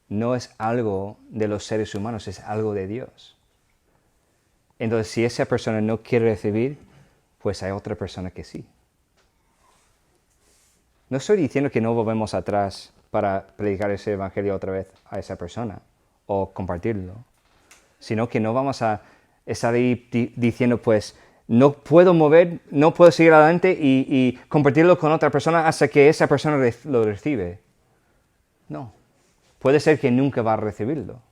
No es algo de los seres humanos, es algo de Dios. Entonces, si esa persona no quiere recibir, pues hay otra persona que sí. No estoy diciendo que no volvemos atrás para predicar ese evangelio otra vez a esa persona o compartirlo, sino que no vamos a estar ahí diciendo, pues, no puedo seguir adelante y compartirlo con otra persona hasta que esa persona lo recibe. No. Puede ser que nunca va a recibirlo.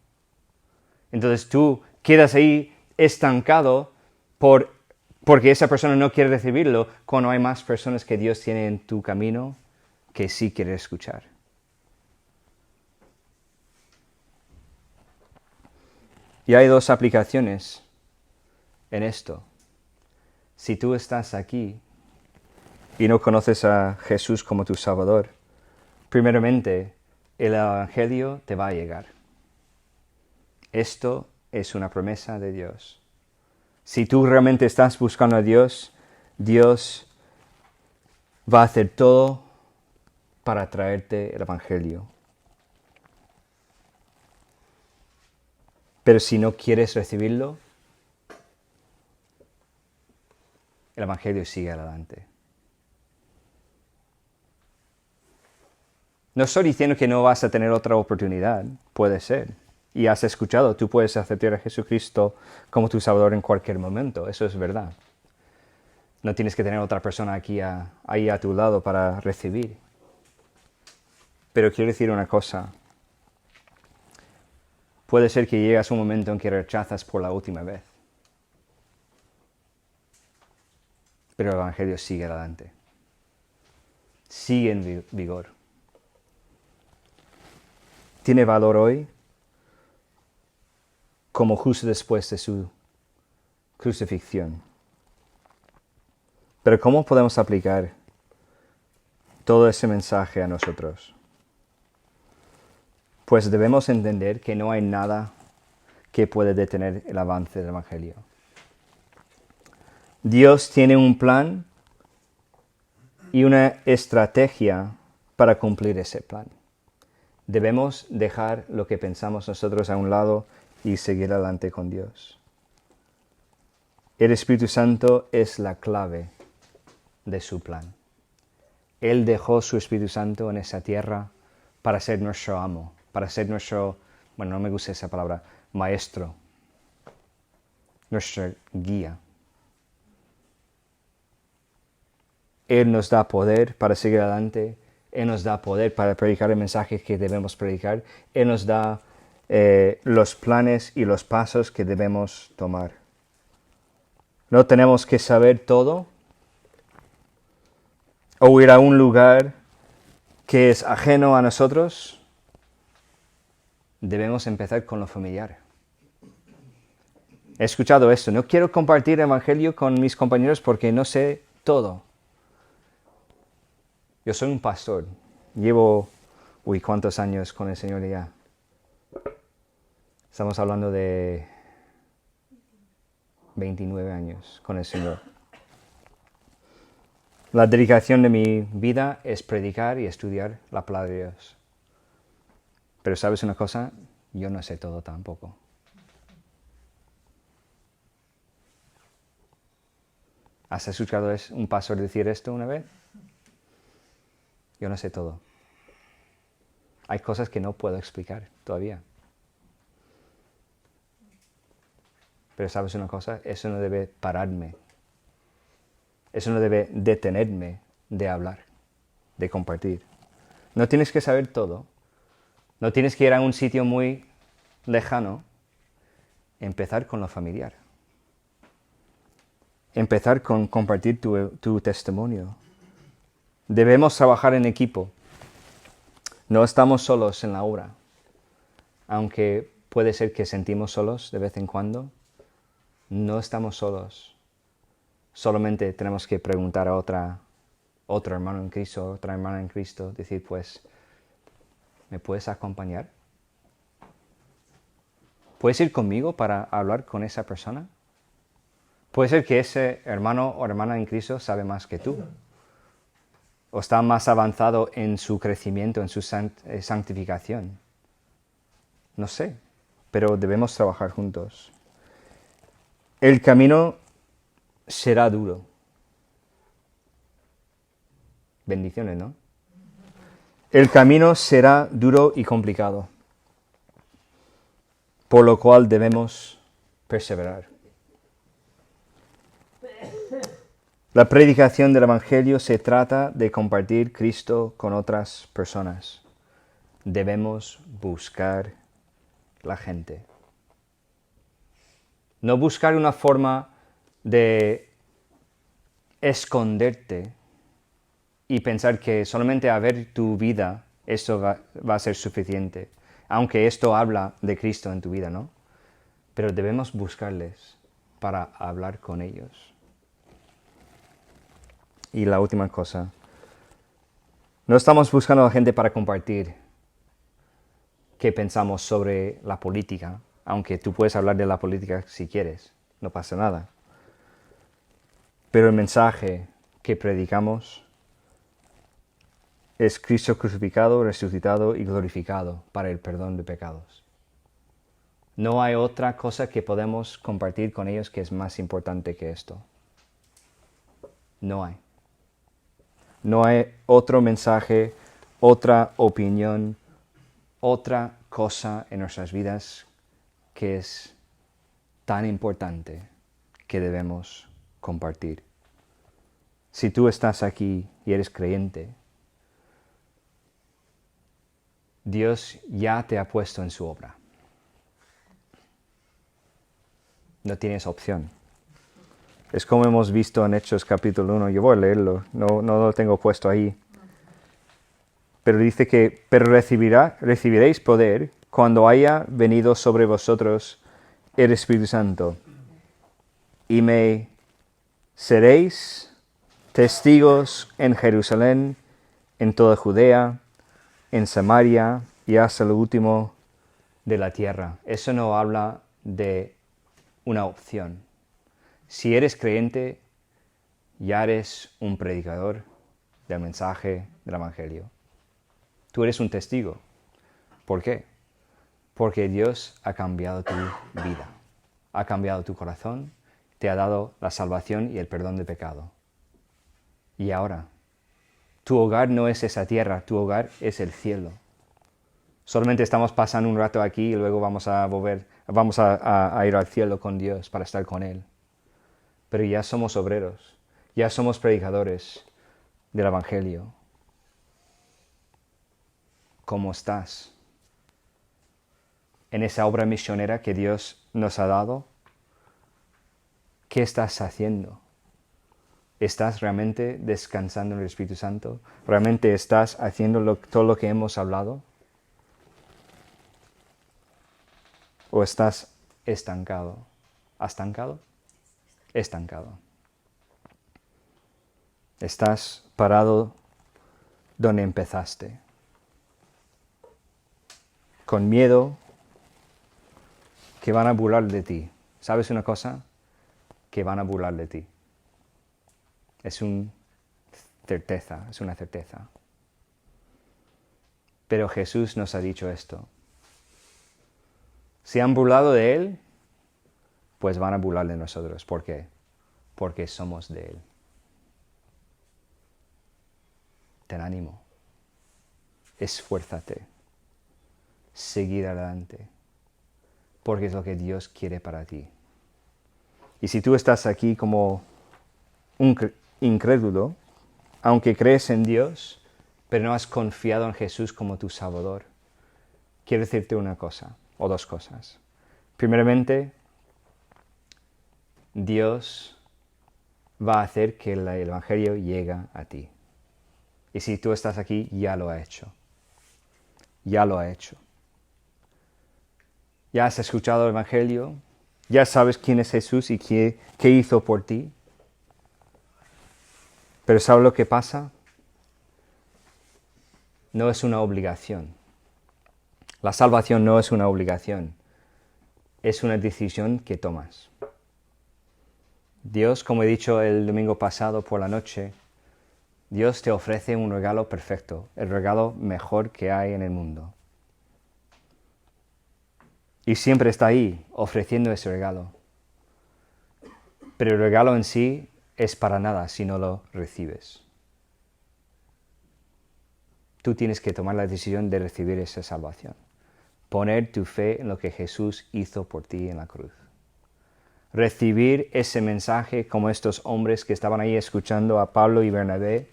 Entonces tú quedas ahí estancado porque esa persona no quiere recibirlo, cuando hay más personas que Dios tiene en tu camino que sí quiere escuchar. Y hay dos aplicaciones en esto. Si tú estás aquí y no conoces a Jesús como tu Salvador, primeramente, el evangelio te va a llegar. Esto es una promesa de Dios. Si tú realmente estás buscando a Dios, Dios va a hacer todo para traerte el evangelio. Pero si no quieres recibirlo, el evangelio sigue adelante. No estoy diciendo que no vas a tener otra oportunidad, puede ser. y has escuchado, tú puedes aceptar a Jesucristo como tu Salvador en cualquier momento, eso es verdad. No tienes que tener otra persona ahí a tu lado para recibir. Pero quiero decir una cosa. Puede ser que llegas a un momento en que rechazas por la última vez. Pero el Evangelio sigue adelante. Sigue en vigor. Tiene valor hoy como justo después de su crucifixión. Pero ¿cómo podemos aplicar todo ese mensaje a nosotros? Pues debemos entender que no hay nada que pueda detener el avance del Evangelio. Dios tiene un plan y una estrategia para cumplir ese plan. Debemos dejar lo que pensamos nosotros a un lado y seguir adelante con Dios. El Espíritu Santo es la clave de su plan. Él dejó su Espíritu Santo en esa tierra para ser nuestro amo, para ser nuestro, bueno, no me gusta esa palabra, maestro, nuestra guía. Él nos da poder para seguir adelante, Él nos da poder para predicar el mensaje que debemos predicar, Él nos da los planes y los pasos que debemos tomar. No tenemos que saber todo o ir a un lugar que es ajeno a nosotros. Debemos empezar con lo familiar. He escuchado esto, no quiero compartir el Evangelio con mis compañeros porque no sé todo. Yo soy un pastor, llevo, ¿cuántos años con el Señor ya? Estamos hablando de 29 años con el Señor. La dedicación de mi vida es predicar y estudiar la palabra de Dios. Pero ¿sabes una cosa? Yo no sé todo tampoco. ¿Has escuchado un pastor decir esto una vez? Yo no sé todo. Hay cosas que no puedo explicar todavía. Pero ¿sabes una cosa? Eso no debe pararme. Eso no debe detenerme de hablar, de compartir. No tienes que saber todo. No tienes que ir a un sitio muy lejano. Empezar con lo familiar. Empezar con compartir tu testimonio. Debemos trabajar en equipo. No estamos solos en la obra. Aunque puede ser que sentimos solos de vez en cuando, no estamos solos. Solamente tenemos que preguntar a otro hermano en Cristo, otra hermana en Cristo, decir, pues, ¿me puedes acompañar? ¿Puedes ir conmigo para hablar con esa persona? Puede ser que ese hermano o hermana en Cristo sabe más que tú. O está más avanzado en su crecimiento, en su santificación. No sé, pero debemos trabajar juntos. El camino será duro. Bendiciones, ¿no? El camino será duro y complicado, por lo cual debemos perseverar. La predicación del Evangelio se trata de compartir Cristo con otras personas. Debemos buscar la gente. No buscar una forma de esconderte y pensar que solamente a ver tu vida eso va a ser suficiente. Aunque esto habla de Cristo en tu vida, ¿no? Pero debemos buscarles para hablar con ellos. Y la última cosa, no estamos buscando a la gente para compartir qué pensamos sobre la política, aunque tú puedes hablar de la política si quieres, no pasa nada. Pero el mensaje que predicamos es Cristo crucificado, resucitado y glorificado para el perdón de pecados. No hay otra cosa que podemos compartir con ellos que es más importante que esto. No hay. No hay otro mensaje, otra opinión, otra cosa en nuestras vidas que es tan importante que debemos compartir. Si tú estás aquí y eres creyente, Dios ya te ha puesto en su obra. No tienes opción. Es como hemos visto en Hechos capítulo 1. Yo voy a leerlo, no lo tengo puesto ahí. Pero dice que, pero recibiréis poder cuando haya venido sobre vosotros el Espíritu Santo. Y me seréis testigos en Jerusalén, en toda Judea, en Samaria y hasta lo último de la tierra. Eso no habla de una opción. Si eres creyente, ya eres un predicador del mensaje del Evangelio. Tú eres un testigo. ¿Por qué? Porque Dios ha cambiado tu vida, ha cambiado tu corazón, te ha dado la salvación y el perdón de pecado. Y ahora, tu hogar no es esa tierra, tu hogar es el cielo. Solamente estamos pasando un rato aquí y luego vamos a ir al cielo con Dios para estar con Él. Pero ya somos obreros, ya somos predicadores del Evangelio. ¿Cómo estás? En esa obra misionera que Dios nos ha dado, ¿qué estás haciendo? ¿Estás realmente descansando en el Espíritu Santo? ¿Realmente estás haciendo todo lo que hemos hablado? ¿O estás estancado? ¿Estancado? Estancado. Estás parado donde empezaste. Con miedo que van a burlar de ti. ¿Sabes una cosa? Que van a burlar de ti. Es una certeza. Pero Jesús nos ha dicho esto. Si han burlado de Él, pues van a burlar de nosotros. ¿Por qué? Porque somos de Él. Ten ánimo. Esfuérzate. Seguir adelante. Porque es lo que Dios quiere para ti. Y si tú estás aquí como un incrédulo, aunque crees en Dios, pero no has confiado en Jesús como tu Salvador, quiero decirte una cosa, o dos cosas. Primeramente, Dios va a hacer que el Evangelio llegue a ti. Y si tú estás aquí, ya lo ha hecho. Ya lo ha hecho. Ya has escuchado el Evangelio, ya sabes quién es Jesús y qué hizo por ti. Pero ¿sabes lo que pasa? No es una obligación. La salvación no es una obligación. Es una decisión que tomas. Dios, como he dicho el domingo pasado por la noche, Dios te ofrece un regalo perfecto, el regalo mejor que hay en el mundo. Y siempre está ahí, ofreciendo ese regalo. Pero el regalo en sí es para nada si no lo recibes. Tú tienes que tomar la decisión de recibir esa salvación. Poner tu fe en lo que Jesús hizo por ti en la cruz. Recibir ese mensaje como estos hombres que estaban ahí escuchando a Pablo y Bernabé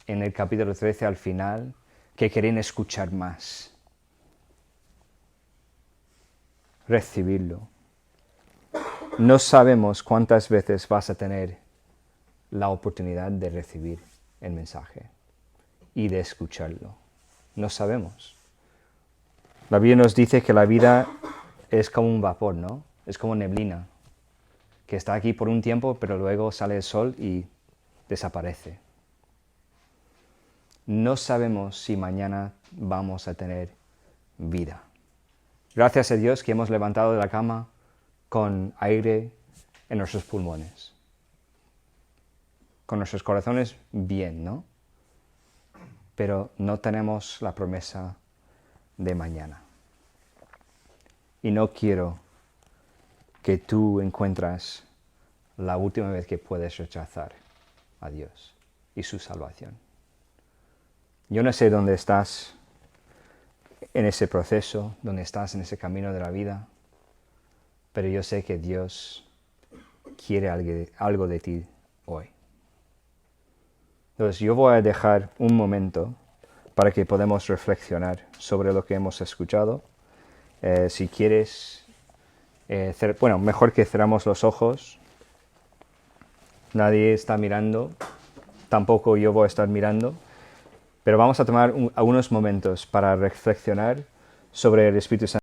en el capítulo 13 al final, que querían escuchar más. Recibirlo. No sabemos cuántas veces vas a tener la oportunidad de recibir el mensaje y de escucharlo. No sabemos. La Biblia nos dice que la vida es como un vapor, ¿no? Es como neblina, que está aquí por un tiempo, pero luego sale el sol y desaparece. No sabemos si mañana vamos a tener vida. Gracias a Dios que hemos levantado de la cama con aire en nuestros pulmones. Con nuestros corazones bien, ¿no? Pero no tenemos la promesa de mañana. Y no quiero que tú encuentres la última vez que puedes rechazar a Dios y su salvación. Yo no sé dónde estás, en ese proceso, donde estás en ese camino de la vida, pero yo sé que Dios quiere algo de ti hoy. Entonces yo voy a dejar un momento para que podamos reflexionar sobre lo que hemos escuchado. Si quieres, mejor que cerramos los ojos. Nadie está mirando, tampoco yo voy a estar mirando, pero vamos a tomar algunos momentos para reflexionar sobre el Espíritu Santo.